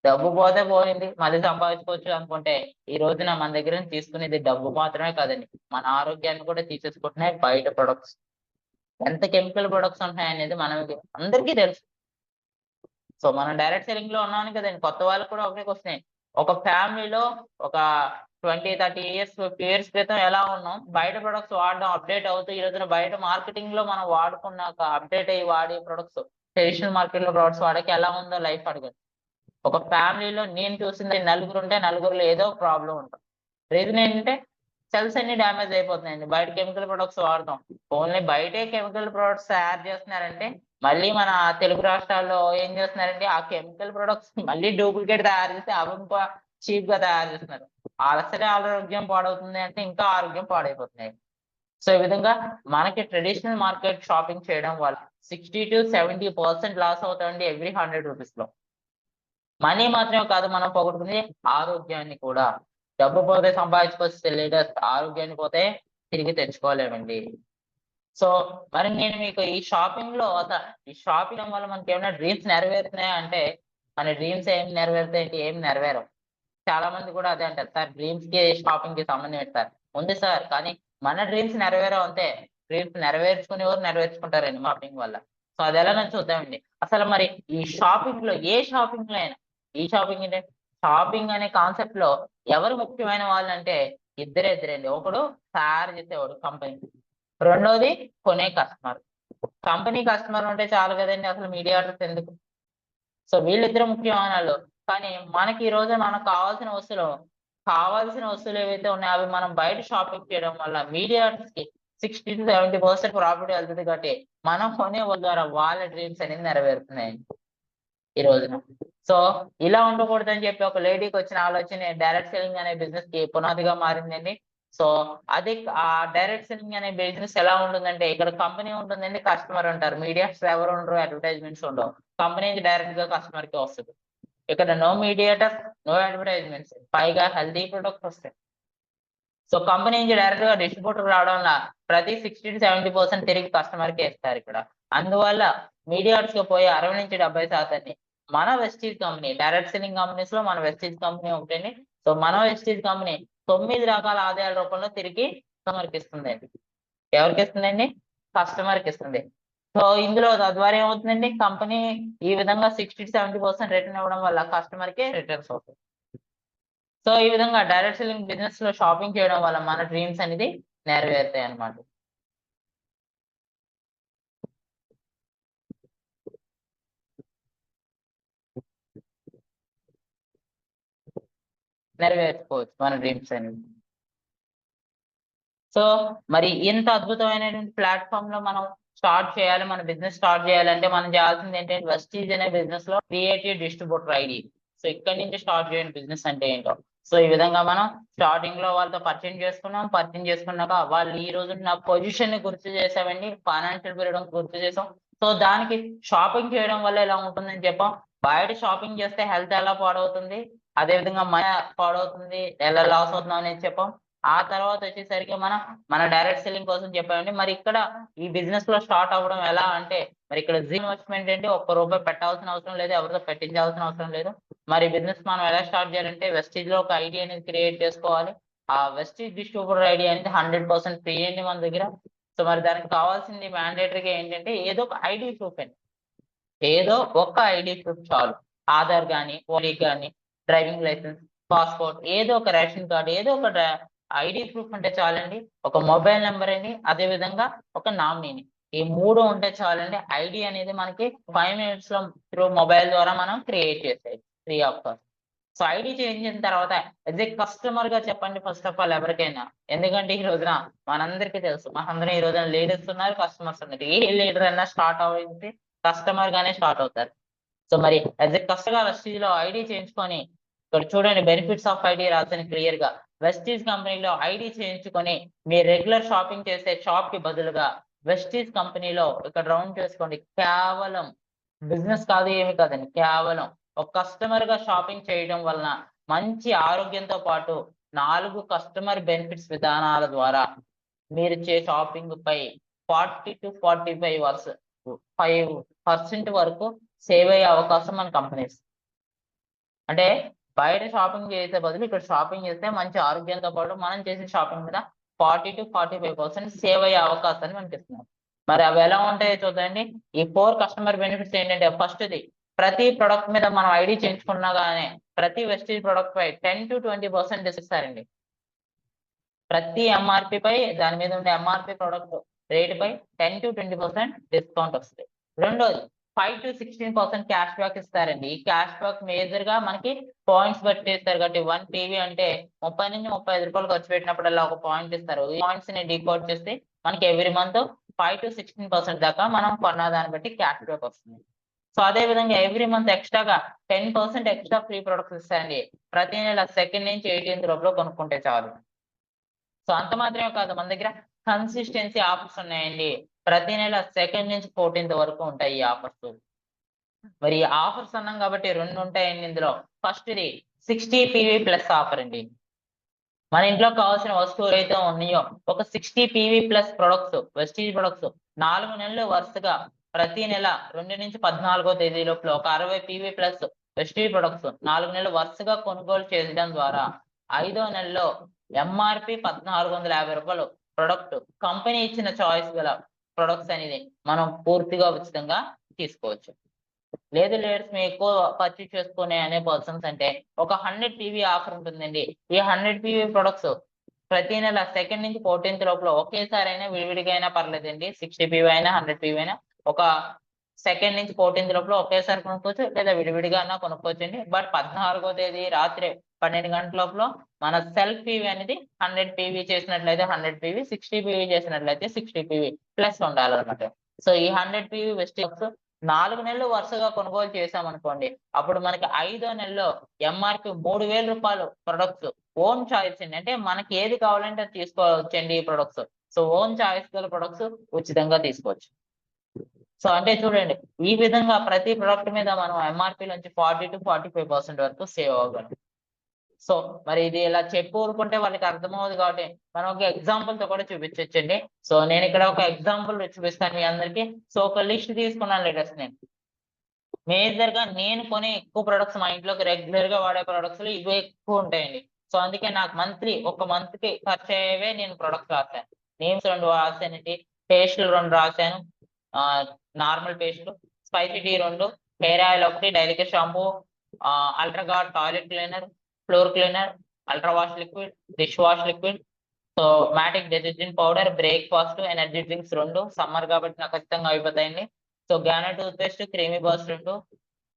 డబ్బు పోతే పోయింది, మళ్ళీ సంపాదించుకోవచ్చు అనుకుంటే ఈ రోజున మన దగ్గర నుంచి తీసుకునేది డబ్బు మాత్రమే కాదండి, మన ఆరోగ్యాన్ని కూడా తీసేసుకుంటున్నాయి బయట ప్రొడక్ట్స్. ఎంత కెమికల్ ప్రొడక్ట్స్ ఉంటాయి అనేది మనకి అందరికీ తెలుసు. సో మనం డైరెక్ట్ సెల్లింగ్ లో ఉన్నాను కదండి, కొత్త వాళ్ళకి కూడా ఒకటే వస్తున్నాయి. ఒక ఫ్యామిలీలో ఒక 20-30 ఇయర్స్ 50 ఇయర్స్ క్రితం ఎలా ఉన్నాం, బయట ప్రొడక్ట్స్ వాడడం అప్డేట్ అవుతూ ఈ రోజున బయట మార్కెటింగ్ లో మనం వాడుకున్నాక అప్డేట్ అయ్యి వాడే ప్రొడక్ట్స్ ట్రెడిషనల్ మార్కెట్ లో ప్రొడక్ట్స్ వాడక ఎలా ఉందో లైఫ్ అడగదు. ఒక ఫ్యామిలీలో నేను చూసింది నలుగురు ఉంటే నలుగురులో ఏదో ప్రాబ్లం ఉంటుంది. రీజన్ ఏంటంటే సెల్స్ అన్ని డ్యామేజ్ అయిపోతున్నాయండి. బయట కెమికల్ ప్రొడక్ట్స్ వాడతాం. ఓన్లీ బయటే కెమికల్ ప్రొడక్ట్స్ తయారు చేస్తున్నారంటే మళ్ళీ మన తెలుగు రాష్ట్రాల్లో ఏం చేస్తున్నారంటే ఆ కెమికల్ ప్రొడక్ట్స్ మళ్ళీ డూప్లికేట్ తయారు చేసి అవి ఇంకా చీప్ గా తయారు చేస్తున్నారు. అసలే ఆరోగ్యం పాడవుతుంది అంటే ఇంకా ఆరోగ్యం పాడైపోతున్నాయి. సో ఈ విధంగా మనకి ట్రెడిషనల్ మార్కెట్ షాపింగ్ చేయడం వల్ల 60-70% లాస్ అవుతాయండి ఎవ్రీ 100 రూపీస్ లో. మనీ మాత్రమే కాదు మనం పోగొట్టుకునే ఆరోగ్యాన్ని కూడా. డబ్బు పోతే సంపాదించుకొస్తే లీడర్స్, ఆరోగ్యాన్ని పోతే తిరిగి తెచ్చుకోలేమండి. సో మరి నేను మీకు ఈ షాపింగ్ లో ఈ షాపింగ్ వల్ల మనకి ఏమైనా డ్రీమ్స్ నెరవేరుతున్నాయా అంటే మన డ్రీమ్స్ ఏం నెరవేరుతాయంటే ఏం నెరవేరవు. చాలా మంది కూడా అదే అంటారు, సార్ డ్రీమ్స్ కి షాపింగ్ కి సంబంధం పెడతారు. ఉంది సార్, కానీ మన డ్రీమ్స్ నెరవేరవు అంతే. డ్రీమ్స్ నెరవేర్చుకునేవారు నెరవేర్చుకుంటారండి షాపింగ్ వల్ల. సో అది ఎలా నన్ను చూద్దామండి. అసలు మరి ఈ షాపింగ్ లో ఏ షాపింగ్ లో అయినా, ఈ షాపింగ్ అంటే షాపింగ్ అనే కాన్సెప్ట్ లో ఎవరు ముఖ్యమైన వాళ్ళు అంటే ఇద్దరండి. ఒకడు తయారు చేసేవాడు కంపెనీ, రెండోది కొనే కస్టమర్. కంపెనీ కస్టమర్ ఉంటే చాలు కదండి, అసలు మీడియాటర్స్ ఎందుకు? సో వీళ్ళిద్దరు ముఖ్యమైన వాళ్ళు. కానీ మనకి ఈ రోజు మనకు కావాల్సిన వస్తువులు ఏవైతే ఉన్నాయో అవి మనం బయట షాపింగ్ చేయడం వల్ల మీడియాటర్స్ కి 60 to 70% ప్రాఫిట్ వెళ్తుంది కాబట్టి మనం కొనే వాళ్ళ ద్వారా వాళ్ళ డ్రీమ్స్ అనేది నెరవేరుతున్నాయి ఈ రోజున. సో ఇలా ఉండకూడదని చెప్పి ఒక లేడీకి వచ్చిన ఆలోచన డైరెక్ట్ సెల్లింగ్ అనే బిజినెస్ కి పునాదిగా మారిందండి. సో అది ఆ డైరెక్ట్ సెల్లింగ్ అనే బిజినెస్ ఎలా ఉంటుందంటే ఇక్కడ కంపెనీ ఉంటుందండి, కస్టమర్ ఉంటారు, మీడియాస్ ఎవరు ఉండరు, అడ్వర్టైజ్మెంట్స్ ఉండవు, కంపెనీ డైరెక్ట్ గా కస్టమర్ కి వస్తుంది. ఇక్కడ నో మీడియేటర్, నో అడ్వర్టైజ్మెంట్స్, పైగా హెల్తీ ప్రొడక్ట్స్ వస్తాయి. సో కంపెనీ నుంచి డైరెక్ట్ గా డిస్ట్రిబ్యూటర్ రావడం వల్ల ప్రతి 60 to 70% తిరిగి కస్టమర్ కి ఇస్తారు ఇక్కడ. అందువల్ల మీడియాస్ కి పోయే 60 నుంచి 70% మన Vestige company, direct selling companies లో మన వెస్టీజ్ కంపెనీ ఒకటండి. సో మన వెస్టీజ్ కంపెనీ 9 రకాల ఆదాయాల రూపంలో తిరిగి కస్టమర్ కి ఇస్తుందండి. ఎవరికి ఇస్తుందండి? కస్టమర్ కి ఇస్తుంది. సో ఇందులో తద్వారా ఏమవుతుందండి, కంపెనీ ఈ విధంగా 60 to 70% రిటర్న్ ఇవ్వడం వల్ల కస్టమర్ కి రిటర్న్స్ అవుతాయి. సో ఈ విధంగా డైరెక్ట్ సెల్లింగ్ బిజినెస్ లో షాపింగ్ చేయడం వల్ల మన డ్రీమ్స్ అనేది నెరవేరుతాయి అన్నమాట. నెరవేర్చుకోవచ్చు మన డ్రీమ్స్ అనేవి. సో మరి ఇంత అద్భుతమైనటువంటి ప్లాట్ఫామ్ లో మనం స్టార్ట్ చేయాలి, మన బిజినెస్ స్టార్ట్ చేయాలంటే మనం చేయాల్సింది ఏంటంటే వెస్టీజ్ అనే బిజినెస్ లో క్రియేటివ్ డిస్ట్రిబ్యూటర్ ఐడి. సో ఇక్కడ నుంచి స్టార్ట్ చేయండి బిజినెస్ అంటే ఏంటో. సో ఈ విధంగా మనం స్టార్టింగ్ లో వాళ్ళతో పరిచయం చేసుకున్నాం, పరిచయం చేసుకున్నాక వాళ్ళు ఈ రోజు నా పొజిషన్ ని గుర్తు చేసామండి, ఫైనాన్షియల్ పీరియడ్ గుర్తు చేసాం. సో దానికి షాపింగ్ చేయడం వల్ల ఎలా ఉంటుందని చెప్పాం. బయట షాపింగ్ చేస్తే హెల్త్ ఎలా పాడవుతుంది, అదే విధంగా మన పాడవుతుంది, ఎలా లాస్ అవుతున్నాం అనేది చెప్పాం. ఆ తర్వాత వచ్చేసరికి మన డైరెక్ట్ సెల్లింగ్ కోసం చెప్పామండి. మరి ఇక్కడ ఈ బిజినెస్ లో స్టార్ట్ అవ్వడం ఎలా అంటే మరి ఇక్కడ ఇన్వెస్ట్మెంట్ ఏంటి, ₹1 పెట్టాల్సిన అవసరం లేదు, ఎవరితో పెట్టించాల్సిన అవసరం లేదు. మరి బిజినెస్ మనం ఎలా స్టార్ట్ చేయాలంటే వెస్టీజ్ లో ఒక ఐడి అనేది క్రియేట్ చేసుకోవాలి. ఆ వెస్టీజ్ డిస్ట్రిబ్యూటర్ ఐడి అనేది 100% ఫ్రీ అండి మన దగ్గర. సో మరి దానికి కావాల్సింది మ్యాండేటరీగా ఏంటంటే ఏదో ఒక ఐడి ప్రూఫ్ అండి, ఏదో ఒక ఐడి ప్రూఫ్ చాలు. ఆధార్ గాని, ఓలీ గాని, డ్రైవింగ్ లైసెన్స్, పాస్పోర్ట్, ఏదో ఒక రేషన్ కార్డు, ఏదో ఒక ఐడి ప్రూఫ్ ఉంటే చాలండి. ఒక మొబైల్ నెంబర్ అండి, అదే విధంగా ఒక నామినీని, ఈ 3 ఉంటే చాలండి. ఐడి అనేది మనకి 5 minutes లో త్రూ మొబైల్ ద్వారా మనం క్రియేట్ చేసేది free of cost. So ID change చేసిన తర్వాత యాజ్ ఏ కస్టమర్ గా చెప్పండి ఫస్ట్ ఆఫ్ ఆల్ ఎవరికైనా. ఎందుకంటే ఈ రోజున మనందరికీ తెలుసు, మనందరం ఈ రోజున లీడర్స్ ఉన్నారు, కస్టమర్స్ ఉన్నారు. ఏ లీడర్ అయినా స్టార్ట్ అవ్వడానికి కస్టమర్ గానే స్టార్ట్ అవుతారు. సో మరి యాజ్ ఏ కస్టమర్ వెస్టీజ్ లో ఐడి చేయించుకొని ఇక్కడ చూడండి బెనిఫిట్స్ ఆఫ్ ఐడి రాసిన క్లియర్ గా. వెస్టీజ్ కంపెనీలో ఐడి చేయించుకొని మీరు రెగ్యులర్ షాపింగ్ చేసే షాప్ కి బదులుగా వెస్టీజ్ కంపెనీలో ఇక్కడ రౌండ్ చేసుకోండి. కేవలం బిజినెస్ కాదు, ఏమి కాదండి, కేవలం ఒక కస్టమర్ గా షాపింగ్ చేయడం వలన మంచి ఆరోగ్యంతో పాటు 4 కస్టమర్ బెనిఫిట్స్ విధానాల ద్వారా మీరు షాపింగ్ పై 40 to 45% వరకు సేవ్ అయ్యే అవకాశం మన కంపెనీస్. అంటే బయట షాపింగ్ చేసే బదులు ఇక్కడ షాపింగ్ చేస్తే మంచి ఆరోగ్యంతో పాటు మనం చేసే షాపింగ్ మీద 40 to 45% సేవ్ అయ్యే అవకాశాన్ని మనకి ఇస్తున్నారు. మరి అవి ఎలా ఉంటాయో చూద్దండి. ఈ 4 కస్టమర్ బెనిఫిట్స్ ఏంటంటే ఫస్ట్ది, ప్రతి ప్రొడక్ట్ మీద మనం ఐడి చేయించుకున్నా గానీ ప్రతి వెస్టీజ్ ప్రొడక్ట్ పై 10 to 20% ఇస్తారండి. ప్రతి ఎంఆర్పి పై, దాని మీద ఉండే ఎంఆర్పి ప్రొడక్ట్ రేట్ పై 10 to 20% డిస్కౌంట్ వస్తుంది. రెండోది 5 to 16% క్యాష్ బ్యాక్ ఇస్తారండి. ఈ క్యాష్ బ్యాక్ మేజర్ గా మనకి పాయింట్స్ బట్టి ఇస్తారు కాబట్టి 1 PV అంటే 30 నుంచి 35 రూపాయలు ఖర్చు పెట్టినప్పుడల్లా ఒక పాయింట్ ఇస్తారు. ఈ పాయింట్స్ ని డీకోడ్ చేస్తే మనకి ఎవ్రీ మంత్ 5 to 16% దాకా మనం కొన్న దాన్ని బట్టి క్యాష్ బ్యాక్ వస్తుంది. సో అదే విధంగా ఎవ్రీ మంత్ ఎక్స్ట్రాగా 10% ఎక్స్ట్రా ఫ్రీ ప్రొడక్ట్స్ ఇస్తారండి. ప్రతి నెల 2nd నుంచి 18th లోపల కొనుక్కుంటే చాలు. సో అంత మాత్రమే కాదు, మన దగ్గర కన్సిస్టెన్సీ ఆఫర్స్ ఉన్నాయండి. ప్రతి నెల 2nd నుంచి 14th వరకు ఉంటాయి ఈ ఆఫర్స్. మరి ఈ ఆఫర్స్ అన్నాం కాబట్టి 2 ఉంటాయండి ఇందులో. ఫస్ట్‌ది 60 PV ప్లస్ ఆఫర్ అండి. మన ఇంట్లో కావాల్సిన వస్తువులు అయితే ఉన్నాయో ఒక 60 PV plus products, Vestige products 4 నెలలు వరుసగా ప్రతి నెల 2 నుంచి 14వ తేదీ లోపల ఒక 60 PV ప్లస్ వెస్టీజ్ ప్రొడక్ట్స్ 4 నెలలు వరుసగా కొనుగోలు చేయడం ద్వారా 5వ నెలలో ఎంఆర్పి ₹1,450 ప్రొడక్ట్ కంపెనీ ఇచ్చిన చాయిస్ గల ప్రొడక్ట్స్ అనేది మనం పూర్తిగా ఉచితంగా తీసుకోవచ్చు. లేదు లీడర్స్ మేము ఎక్కువ పర్చేస్ చేసుకునే అనే పర్సన్స్ అంటే ఒక 100 PV ఆఫర్ ఉంటుందండి. ఈ 100 PV ప్రొడక్ట్స్ ప్రతి నెల 2nd నుంచి 14th లోపల ఒకేసారి అయినా విడివిడిగా అయినా పర్లేదండి. 60 PV అయినా 100 PV అయినా ఒక 2nd నుంచి 14th లోపల ఒకేసారి కొనుక్కోవచ్చు, లేదా విడివిడిగా అన్నా కొనుక్కోవచ్చండి. బట్ 14వ తేదీ రాత్రి 12 గంటల లోపల మన సెల్ఫ్ పీవీ అనేది 100 పీవీ చేసినట్లయితే 100 పీవీ, 60 పీవీ చేసినట్లయితే 60 పీవీ ప్లస్ ఉండాలన్నమాట. సో ఈ 100 పీవీ వెస్టిజ్ 4 నెలలు వరుసగా కొనుగోలు చేసామనుకోండి, అప్పుడు మనకి 5వ నెలలో ఎంఆర్పి 3000 రూపాయలు ప్రొడక్ట్స్ ఓన్ చాయిస్ అండి. అంటే మనకి ఏది కావాలంటే అది తీసుకోవచ్చండి ఈ ప్రొడక్ట్స్. సో ఓన్ చాయిస్ గల ప్రొడక్ట్స్ ఉచితంగా తీసుకోవచ్చు. సో అంటే చూడండి, ఈ విధంగా ప్రతి ప్రొడక్ట్ మీద మనం ఎంఆర్పి నుంచి 40 to 45% వరకు సేవ్ అవ్వగలం. సో మరి ఇది ఇలా చెప్పి ఊరుకుంటే వాళ్ళకి అర్థమవుతుంది కాబట్టి మనం ఒక ఎగ్జాంపుల్ తో కూడా చూపించవచ్చండి. సో నేను ఇక్కడ ఒక ఎగ్జాంపుల్ చూపిస్తాను మీ అందరికి. సో ఒక లిస్ట్ తీసుకున్నాను లేటెస్ట్ నేను. మేజర్ గా నేను కొనే ఎక్కువ ప్రొడక్ట్స్ మా ఇంట్లోకి రెగ్యులర్ గా వాడే ప్రొడక్ట్స్ ఇవే ఎక్కువ ఉంటాయండి. సో అందుకే నాకు ఒక మంత్ కి ఖర్చు అయ్యేవే నేను ప్రొడక్ట్స్ రాశాను. నేమ్స్ 2 రాశానండి, పేస్టులు 2 రాశాను, నార్మల్ పేస్టులు, spicy tea 2, hair oil 1, delicate shampoo, ultraguard toilet cleaner, floor cleaner, ultra wash liquid, dish wash liquid, సో మ్యాటిక్ detergent powder, breakfast, energy drinks 2, summer కాబట్టి నాకు ఖచ్చితంగా అయిపోతాయండి. సో గానా టూత్ పేస్ట్, క్రీమీ బాస్ 2,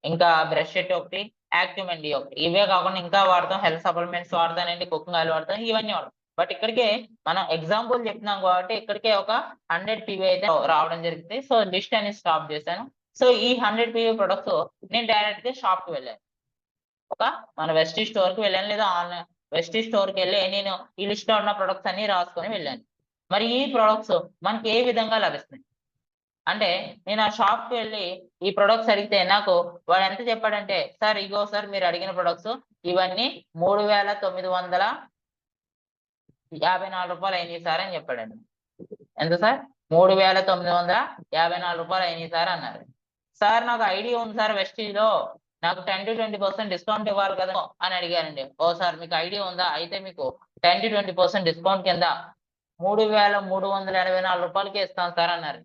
ఇంకా బ్రష్ సెట్ 1, యాక్టివ్ మెండి 1. ఇవే కాకుండా ఇంకా వాడతాం, హెల్త్ సప్లిమెంట్స్ వాడతానండి, కుకింగ్ ఆయిల్ వాడతాం, ఇవన్నీ వాడతాం. బట్ ఇక్కడికే మనం ఎగ్జాంపుల్ చెప్తున్నాం కాబట్టి ఇక్కడికే ఒక 100 పీవీ అయితే రావడం జరిగింది. సో లిస్ట్ అనేది స్టాప్ చేశాను. సో ఈ 100 పీవీ ప్రొడక్ట్స్ నేను డైరెక్ట్ గా షాప్ కి వెళ్ళాను. మన వెస్టీజ్ స్టోర్ కి వెళ్ళాను, లేదా ఆన్లైన్ వెస్టీజ్ స్టోర్ కి వెళ్ళి నేను ఈ లిస్ట్ లో ఉన్న ప్రొడక్ట్స్ అన్ని రాసుకొని వెళ్ళాను. మరి ఈ ప్రొడక్ట్స్ మనకి ఏ విధంగా లభిస్తాయి అంటే, నేను ఆ షాప్ కి వెళ్ళి ఈ ప్రొడక్ట్స్ అడిగితే నాకు వాడు ఎంత చెప్పాడంటే, సార్ ఇగో సార్ మీరు అడిగిన ప్రొడక్ట్స్ ఇవన్నీ 3954 రూపాయలు అయినాయి సార్ అని చెప్పాడండి. ఎంత సార్? 3954 రూపాయలు అయినాయి సార్ అన్నారు. సార్ నాకు ఐడియా ఉంది సార్ వెస్టీజ్ లో నాకు 10 to 20% డిస్కౌంట్ ఇవ్వాలి కదా అని అడిగారండి. ఓ సార్ మీకు ఐడియా ఉందా? అయితే మీకు 10 to 20% డిస్కౌంట్ కింద 3384 రూపాయలకి ఇస్తాను సార్ అన్నారు.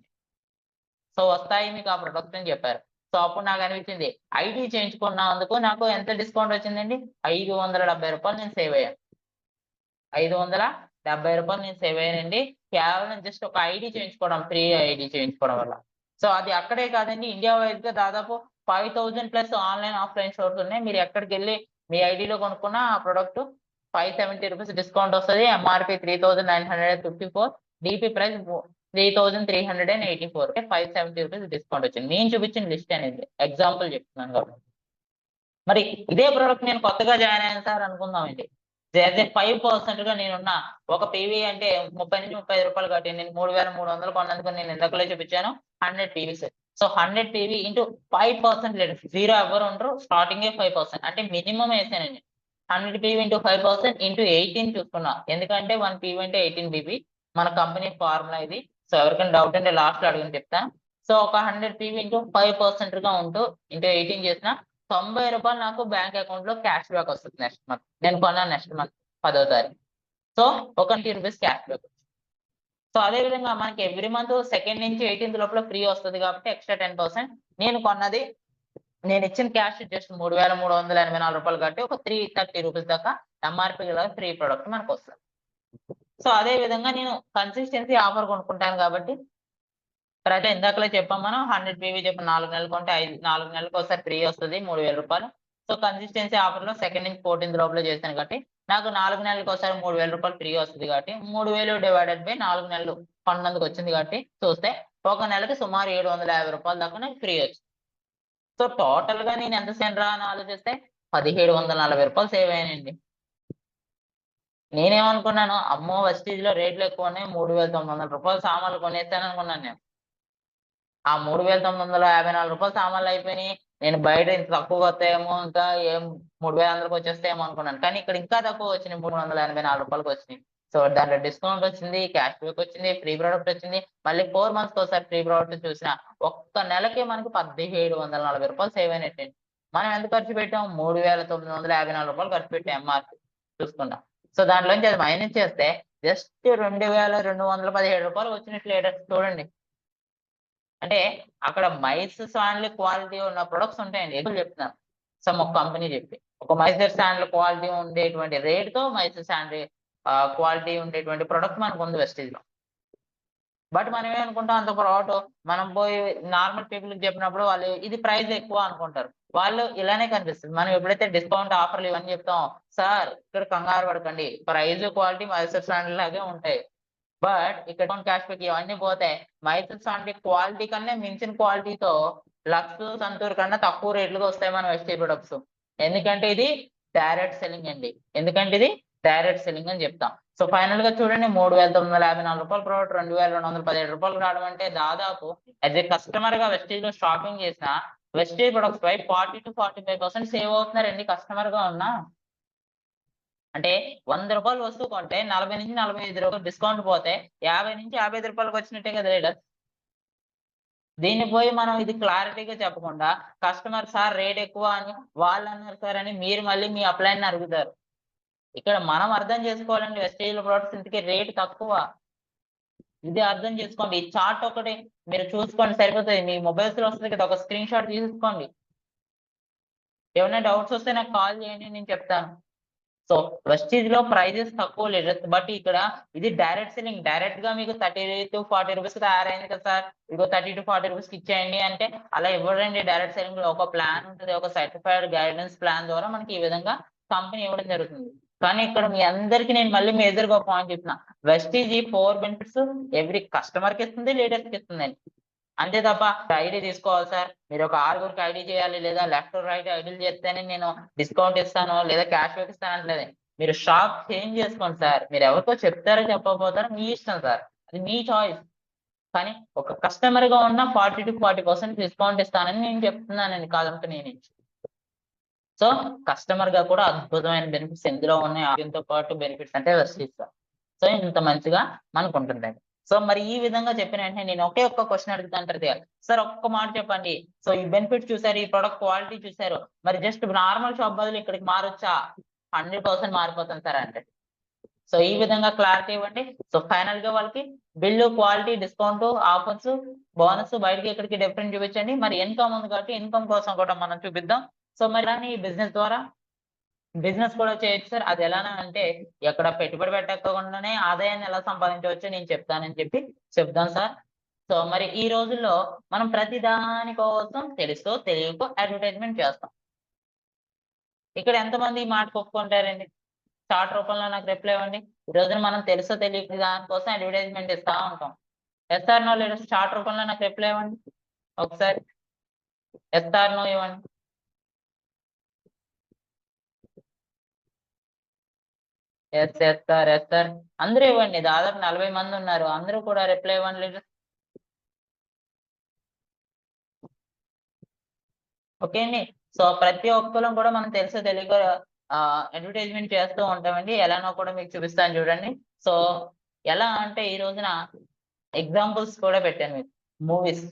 సో వస్తాయి మీకు ఆ ప్రొడక్ట్ అని చెప్పారు. సో అప్పుడు నాకు అనిపించింది, ఐడి చేయించుకున్నందుకు నాకు ఎంత డిస్కౌంట్ వచ్చిందండి? 570 రూపాయలు నేను సేవ్ అయ్యాను. 570 రూపాయలు నేను సేవ్ అయ్యానండి. కేవలం జస్ట్ ఒక ఐడి చేయించుకోవడం, ఫ్రీ ఐడి చేయించుకోవడం వల్ల. సో అది అక్కడే కాదండి, ఇండియా వైడ్ గా దాదాపు 5000 ప్లస్ ఆన్లైన్ ఆఫ్లైన్ స్టోర్స్ ఉన్నాయి. మీరు ఎక్కడికి వెళ్ళి మీ ఐడిలో కొనుక్కున్న ఆ ప్రొడక్ట్ 570 రూపీస్ డిస్కౌంట్ వస్తుంది. MRP 3954, DP price 3384, 570 rupees discount వచ్చింది. నేను చూపించిన లిస్ట్ అనేది ఎగ్జాంపుల్ చెప్తున్నాను కాబట్టి. మరి ఇదే ప్రోడక్ట్ నేను కొత్తగా జాయిన్ అయ్యాను సార్ అనుకుందామండి. 5% గా నేనున్న ఒక పీవీ అంటే 30 నుంచి 35 రూపాయలు కాబట్టి నేను 3300 కొన్నందుకు నేను ఇందాకలే చూపించాను 100 పీవీస్. సో 100 పీవీ ఇంటూ 5% లేదు, జీరో ఎవరు ఉండరు, స్టార్టింగ్ 5%. అంటే మినిమం వేసానండి. 100 పీవీ ఇంటూ 5% ఇంటూ 18 చూసుకున్నా. ఎందుకంటే 1 పీవీ అంటే 18 పీవీ. మన కంపెనీ ఫార్ములా ఇది. సో ఎవరికైనా డౌట్ అంటే లాస్ట్ లో అడిగిన చెప్తా. సో ఒక 100 పీవీ ఇంటూ 5% గా ఉంటూ ఇంటూ 18 చేసిన 90 రూపాయలు నాకు బ్యాంక్ అకౌంట్ లో క్యాష్ బ్యాక్ వస్తుంది నెక్స్ట్ మంత్. నేను కొన్నాను నెక్స్ట్ మంత్ 10వ తారీఖు. సో ఒక 20 రూపీస్ క్యాష్ బ్యాక్. సో అదే విధంగా మనకి ఎవ్రీ మంత్ 2nd నుంచి 18th లోపల ఫ్రీ వస్తుంది కాబట్టి ఎక్స్ట్రా 10%. నేను ఇచ్చిన క్యాష్ జస్ట్ 3384 రూపాయలు కాబట్టి ఒక 330 రూపీస్ దాకా ఎంఆర్పీ ఫ్రీ ప్రొడక్ట్ మనకు వస్తుంది. సో అదే విధంగా నేను కన్సిస్టెన్సీ ఆఫర్ కొనుక్కుంటాను కాబట్టి ప్రతి ఇందాకలే చెప్పాం మనం 100 పీవీ చెప్పి 4 నెలలు కొంటే 4 నెలలకు ఒకసారి ఫ్రీ వస్తుంది 3000 రూపాయలు. సో కన్సిస్టెన్సీ ఆఫర్ లో 2nd నుంచి 14th లోపల చేశాను కాబట్టి నాకు 4 నెలలకు ఒకసారి 3000 రూపాయలు ఫ్రీ వస్తుంది కాబట్టి 3000 డివైడెడ్ బై 4 నెలలు కొన్నందుకు వచ్చింది కాబట్టి చూస్తే ఒక నెలకి సుమారు 750 రూపాయల దాకా నాకు ఫ్రీ వచ్చింది. సో టోటల్ గా నేను ఎంత సేన్ రా అని ఆలోచిస్తే 1740 రూపాయలు సేవ్ అయ్యానండి. నేనేమనుకున్నాను, అమ్మో వెస్టీజ్ లో రేట్లు ఎక్కువ ఉన్నాయి, 3900 రూపాయలు సామాన్లు కొనేస్తాను అనుకున్నాను నేను. ఆ 3954 రూపాయలు సామాన్లు అయిపోయినాయి. నేను బయట ఇంత తక్కువ వస్తాయేమో, ఇంకా ఏం 3100కి వచ్చేస్తాయేమో అనుకున్నాను. కానీ ఇక్కడ ఇంకా తక్కువ వచ్చినాయి, 384 రూపాయలకి వచ్చినాయి. సో దాంట్లో డిస్కౌంట్ వచ్చింది, క్యాష్ బ్యాక్ వచ్చింది, ఫ్రీ ప్రోడక్ట్ వచ్చింది. మళ్ళీ 4 months ఒకసారి ఫ్రీ ప్రోడక్ట్ చూసిన ఒక్క నెలకి మనకి 1740 రూపాయలు సేవ్ అయినట్టండి. మనం ఎంత ఖర్చు పెట్టాం? 3954 రూపాయలు ఖర్చు పెట్టాం ఎంఆర్పి చూసుకున్నాం. సో దాంట్లోంచి అది మైనస్ చేస్తే జస్ట్ 2217 రూపాయలు వచ్చినట్లు చూడండి. అంటే అక్కడ మైస్ శాండ్ల్ క్వాలిటీ ఉన్న ప్రొడక్ట్స్ ఉంటాయండి, ఎక్కువ చెప్తున్నాను. సో ఒక కంపెనీ చెప్పి ఒక మైసూర్ శాండ్ల్ క్వాలిటీ ఉండేటువంటి రేట్ తో మైసూర్ శాండ్ల్ క్వాలిటీ ఉండేటువంటి ప్రొడక్ట్ మనకు ఉంది వెస్టీజ్ లో. బట్ మనం ఏమనుకుంటాం, అంత ప్రోడక్ట్ మనం పోయి నార్మల్ పీపుల్ కి చెప్పినప్పుడు వాళ్ళు ఇది ప్రైస్ ఎక్కువ అనుకుంటారు. వాళ్ళు ఇలానే కనిపిస్తుంది. మనం ఎప్పుడైతే డిస్కౌంట్ ఆఫర్లు ఇవన్నీ చెప్తాం, సార్ ఇక్కడ కంగారు పడకండి, ప్రైస్ క్వాలిటీ మైసూర్ శాండిల్ లాగే ఉంటాయి. బట్ ఇక్కడ క్యాష్ బ్యాక్ ఇవన్నీ పోతే మైసూర్ శాండిల్ క్వాలిటీ కన్నా మించిన క్వాలిటీతో లక్స్, సంతూర్ కన్నా తక్కువ రేట్లుగా వస్తాయి మన వెస్టీజ్ ప్రొడక్ట్స్. ఎందుకంటే ఇది డైరెక్ట్ సెల్లింగ్ అండి. ఎందుకంటే ఇది డైరెక్ట్ సెల్లింగ్ అని చెప్తాం. సో ఫైనల్ గా చూడండి, 3,954 రూపాయల ప్రోడక్ట్ 2,217 రూపాయలు రావడం అంటే దాదాపు యాజ్ ఏ కస్టమర్ గా వెస్టీజ్ లో షాపింగ్ చేసిన వెస్టీజ్ ప్రొడక్ట్స్ పై 40 to 45% సేవ్ అవుతున్నారండి కస్టమర్ గా ఉన్నా. అంటే 100 రూపాయలు వస్తువు కొంటే 40 నుంచి 45 రూపాయలు డిస్కౌంట్ పోతే 50 నుంచి 55 రూపాయలకు వచ్చినట్టే కదా లీడర్. దీన్ని పోయి మనం ఇది క్లారిటీగా చెప్పకుండా కస్టమర్ సార్ రేట్ ఎక్కువ అని వాళ్ళు అన్నారు సార్ అని మీరు మళ్ళీ మీ అప్లైన్ అడుగుతారు. ఇక్కడ మనం అర్థం చేసుకోవాలండి, వెస్టేజ్ ప్రొడక్ట్స్ ఇంతకీ రేట్ తక్కువ. ఇది అర్థం చేసుకోండి. ఈ చార్ట్ ఒకటి మీరు చూసుకోండి సరిపోతుంది. మీ మొబైల్స్ లో వస్తుంది కదా, ఒక స్క్రీన్ షాట్ తీసుకోండి. ఏమైనా డౌట్స్ వస్తే నాకు కాల్ చేయండి, నేను చెప్తాను. సో వెస్టీజ్ లో ప్రైజెస్ తక్కువ లేదు, బట్ ఇక్కడ ఇది డైరెక్ట్ సెల్లింగ్. డైరెక్ట్ గా మీకు 30 to 40 రూపీస్ తయారైంది కదా సార్, ఇదిగో 30 to 40 రూపీస్ ఇచ్చేయండి అంటే అలా ఇవ్వడండి. డైరెక్ట్ సెల్లింగ్ లో ఒక ప్లాన్ ఉంటుంది, ఒక సర్టిఫైడ్ గైడెన్స్ ప్లాన్ ద్వారా మనకి ఈ విధంగా కంపెనీ ఇవ్వడం జరుగుతుంది. కానీ ఇక్కడ మీ అందరికి నేను మళ్ళీ మేజర్ గా పాయింట్ చెప్తున్నా, వెస్టీజ్ 4 బెనిఫిట్స్ ఎవ్రీ కస్టమర్ కి ఇస్తుంది, లీడర్స్ కి ఇస్తుందండి. అంతే తప్ప ఐడి తీసుకోవాలి సార్, మీరు ఒక 6గురికి ఐడి చేయాలి, లేదా లెఫ్ట్ రైట్ ఐడీలు చేస్తేనే నేను డిస్కౌంట్ ఇస్తాను లేదా క్యాష్ బ్యాక్ ఇస్తాను అంటలేదు. మీరు షాప్ చేంజ్ చేసుకోండి సార్. మీరు ఎవరికో చెప్తారో చెప్పకపోతారో మీ ఇష్టం సార్, అది మీ చాయిస్. కానీ ఒక కస్టమర్ గా ఉన్న 40 to 40% డిస్కౌంట్ ఇస్తానని నేను చెప్తున్నానండి, కాదంటే నేను. సో కస్టమర్ గా కూడా అద్భుతమైన బెనిఫిట్స్ ఎందులో ఉన్నాయి, దీంతో పాటు బెనిఫిట్స్ అంటే ఇస్తాం. సో ఇంత మంచిగా మనకు ఉంటుందండి. సో మరి ఈ విధంగా చెప్పిన వెంటనే నేను ఒకే ఒక్క క్వశ్చన్ అడుగుతాను, సార్ ఒక్క మాట చెప్పండి. సో ఈ బెనిఫిట్స్ చూసారు, ఈ ప్రొడక్ట్ క్వాలిటీ చూసారు, మరి జస్ట్ నార్మల్ షాప్ బదులు ఇక్కడికి మారొచ్చా? 100% మారిపోతుంది సార్ అంటే. సో ఈ విధంగా క్లారిటీ ఇవ్వండి. సో ఫైనల్ గా వాళ్ళకి bill, quality, discount, offers, bonus బయటకి ఎక్కడికి డిఫరెంట్ చూపించండి. మరి ఇన్కమ్ ఉంది కాబట్టి ఇన్కమ్ కోసం కూడా మనం చూపిద్దాం. సో మరి ఈ బిజినెస్ ద్వారా బిజినెస్ కూడా చేయొచ్చు సార్. అది ఎలానా అంటే ఎక్కడ పెట్టుబడి పెట్టకుండానే ఆదాయాన్ని ఎలా సంపాదించవచ్చో నేను చెప్తానని చెప్తాం సార్. సో మరి ఈ రోజుల్లో మనం ప్రతి దాని కోసం తెలుసో తెలియకో అడ్వర్టైజ్మెంట్ చేస్తాం. ఇక్కడ ఎంతమంది ఈ మాటకు ఒప్పుకుంటారండి? చార్ట్ రూపంలో నాకు రిప్లై ఇవ్వండి. ఈ రోజున మనం తెలుసో తెలియక దానికోసం అడ్వర్టైజ్మెంట్ ఇస్తా ఉంటాం. Yes or no leaders, chart రూపంలో నాకు రిప్లై ఇవ్వండి ఒకసారి. ఎస్ ఆర్ నో ఇవ్వండి. ఎస్ సార్, ఎస్ సార్ అందరూ ఇవ్వండి. దాదాపు 40 మంది ఉన్నారు, అందరూ కూడా రిప్లై ఇవ్వండి లీడర్. ఓకే అండి. సో ప్రతి ఒక్కరు కూడా మనం తెలుసో తెలియక అడ్వర్టైజ్మెంట్ చేస్తూ ఉంటామండి. ఎలానో కూడా మీకు చూపిస్తాను చూడండి. సో ఎలా అంటే ఈ రోజున ఎగ్జాంపుల్స్ కూడా పెట్టాను మీకు. మూవీస్,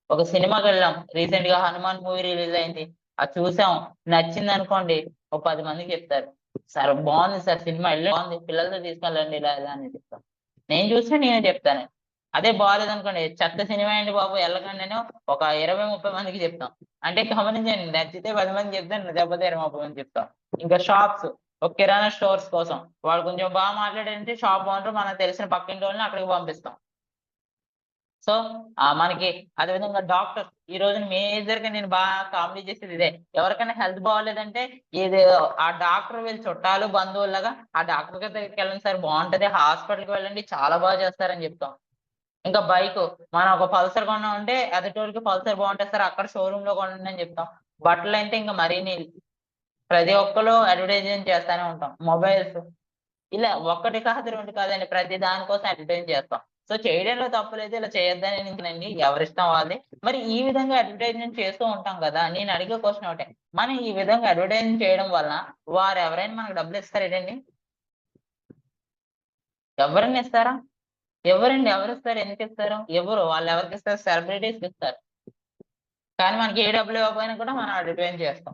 ఒక సినిమాకి వెళ్ళాం, రీసెంట్ గా హనుమాన్ మూవీ రిలీజ్ అయింది, అది చూసాం, నచ్చింది అనుకోండి, ఒక 10 మందికి చెప్తారు, సార్ బాగుంది సార్ సినిమా, వెళ్ళి బాగుంది, పిల్లలతో తీసుకెళ్ళండి ఇలా ఇలా అని చెప్తాం. నేను చూస్తే నేనే చెప్తాను. అదే బాగాలేదు అనుకోండి, చెత్త సినిమా అండి బాబు వెళ్ళకండి నేను ఒక 20-30 మందికి చెప్తాం. అంటే గమనించండి, నచ్చితే 10 మంది చెప్తాను, నచ్చకపోతే 20-30 మంది చెప్తాం. ఇంకా షాప్స్, ఒక కిరాణా స్టోర్స్ కోసం వాళ్ళు కొంచెం బాగా మాట్లాడంటే షాప్ బాగుంటారు, మనకు తెలిసిన పక్కింటి వాళ్ళని అక్కడికి పంపిస్తాం. సో మనకి అదే విధంగా డాక్టర్స్, ఈ రోజున మేజర్ గా నేను బాగా కామెడీ చేసేది ఇదే. ఎవరికైనా హెల్త్ బాగోలేదంటే ఇది ఆ డాక్టర్ వీళ్ళు చుట్టాలు బంధువులాగా ఆ డాక్టర్ దగ్గరికి వెళ్ళండి సార్ బాగుంటది, హాస్పిటల్కి వెళ్ళండి చాలా బాగా చేస్తారని చెప్తాం. ఇంకా బైక్, మనం ఒక పల్సర్ కొన్నామంటే ఎదుటోళ్ళకి పల్సర్ బాగుంటుంది సార్, అక్కడ షోరూమ్ లో కొనండి అని చెప్తాం. బట్టలు అయితే ఇంకా మరీని ప్రతి ఒక్కరు అడ్వర్టైజ్మెంట్ చేస్తానే ఉంటాం. మొబైల్స్, ఇలా ఒకటి కాదు రెండు కాదండి, ప్రతి దానికోసం అడ్వర్టైజ్ చేస్తాం. సో చేయడంలో తప్పులేదు, ఇలా చేయొద్దని నేనండి, ఎవరిష్టం వాళ్ళది. మరి ఈ విధంగా అడ్వర్టైజ్మెంట్ చేస్తూ ఉంటాం కదా, నేను అడిగే క్వశ్చన్ ఒకటే, మనం ఈ విధంగా అడ్వర్టైజ్మెంట్ చేయడం వలన వారు ఎవరైనా మనకు డబ్బులు ఇస్తారేంటండి? ఎవరైనా ఇస్తారా? ఎవరండి, ఎవరు ఇస్తారు? ఎందుకు ఇస్తారు? ఎవరు వాళ్ళు? ఎవరికి ఇస్తారు? సెలబ్రిటీస్ ఇస్తారు. కానీ మనకి ఏ డబ్బులు ఇవ్వకపోయినా కూడా మనం అడ్వర్టైజ్ చేస్తాం.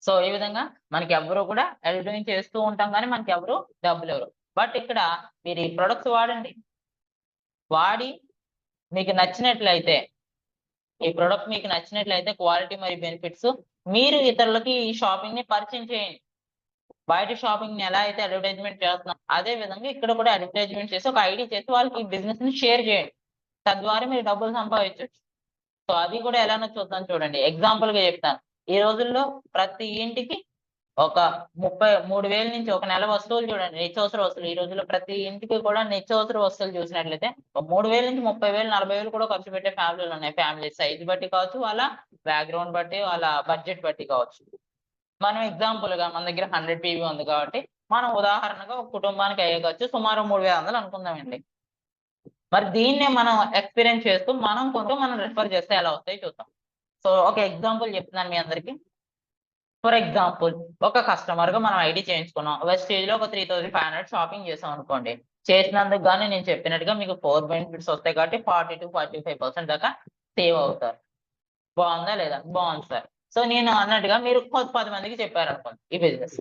సో ఈ విధంగా మనకి ఎవరు కూడా అడ్వర్టైజ్ చేస్తూ ఉంటాం, కానీ మనకి ఎవరు డబ్బులు ఇవ్వరు. బట్ ఇక్కడ మీరు ఈ ప్రొడక్ట్స్ వాడండి, వాడి మీకు నచ్చినట్లయితే, ఈ ప్రొడక్ట్ మీకు నచ్చినట్లయితే క్వాలిటీ మరియు బెనిఫిట్స్, మీరు ఇతరులకి ఈ షాపింగ్ ని పరిచయం చేయండి. బయట షాపింగ్ ఎలా అయితే అడ్వర్టైజ్మెంట్ చేస్తున్నాం అదే విధంగా ఇక్కడ కూడా అడ్వర్టైజ్మెంట్ చేసి ఒక ఐడి చేసి వాళ్ళకి ఈ బిజినెస్ ని షేర్ చేయండి. తద్వారా మీరు డబ్బులు సంపాదించవచ్చు. సో అది కూడా ఎలానో చూద్దాం చూడండి. ఎగ్జాంపుల్ గా చెప్తాను. ఈ రోజుల్లో ప్రతి ఇంటికి ఒక 33,000 నుంచి ఒక నెల వస్తువులు చూడండి. నిత్యావసర వస్తువులు ఈ రోజుల్లో ప్రతి ఇంటికి కూడా నిత్యావసర వస్తువులు చూసినట్లయితే 3,000 నుంచి 30,000, 40,000 కూడా ఖర్చు పెట్టే ఫ్యామిలీలు ఉన్నాయి. ఫ్యామిలీ సైజ్ బట్టి కావచ్చు, వాళ్ళ బ్యాక్‌గ్రౌండ్ బట్టి, వాళ్ళ బడ్జెట్ బట్టి కావచ్చు. మనం ఎగ్జాంపుల్‌గా మన దగ్గర 100 పీవీ ఉంది కాబట్టి, మనం ఉదాహరణగా ఒక కుటుంబానికి అయ్యే ఖర్చు సుమారు 3,500 అనుకుందామండి. మరి దీన్నే మనం ఎక్స్‌పీరియన్స్ చేస్తూ మనం కొంచెం మనం రిఫర్ చేస్తే ఎలా వస్తాయో చూద్దాం. సో ఒక ఎగ్జాంపుల్ చెప్తున్నాను మీ అందరికి. ఫర్ ఎగ్జాంపుల్ ఒక కస్టమర్‌గా మనం ఐడీ చేయించుకున్నాం. వెస్టేజ్‌లో ఒక 3,500 షాపింగ్ చేసాం అనుకోండి. చేసినందుకు గాని నేను చెప్పినట్టుగా మీకు 4 బెనిఫిట్స్ వస్తాయి కాబట్టి 40-45% దాకా సేవ్ అవుతారు. బావుందా లేదా? బావుంది సార్. సో నేను అన్నట్టుగా మీరు 10 మందికి చెప్పారనుకోండి ఈ బిజినెస్.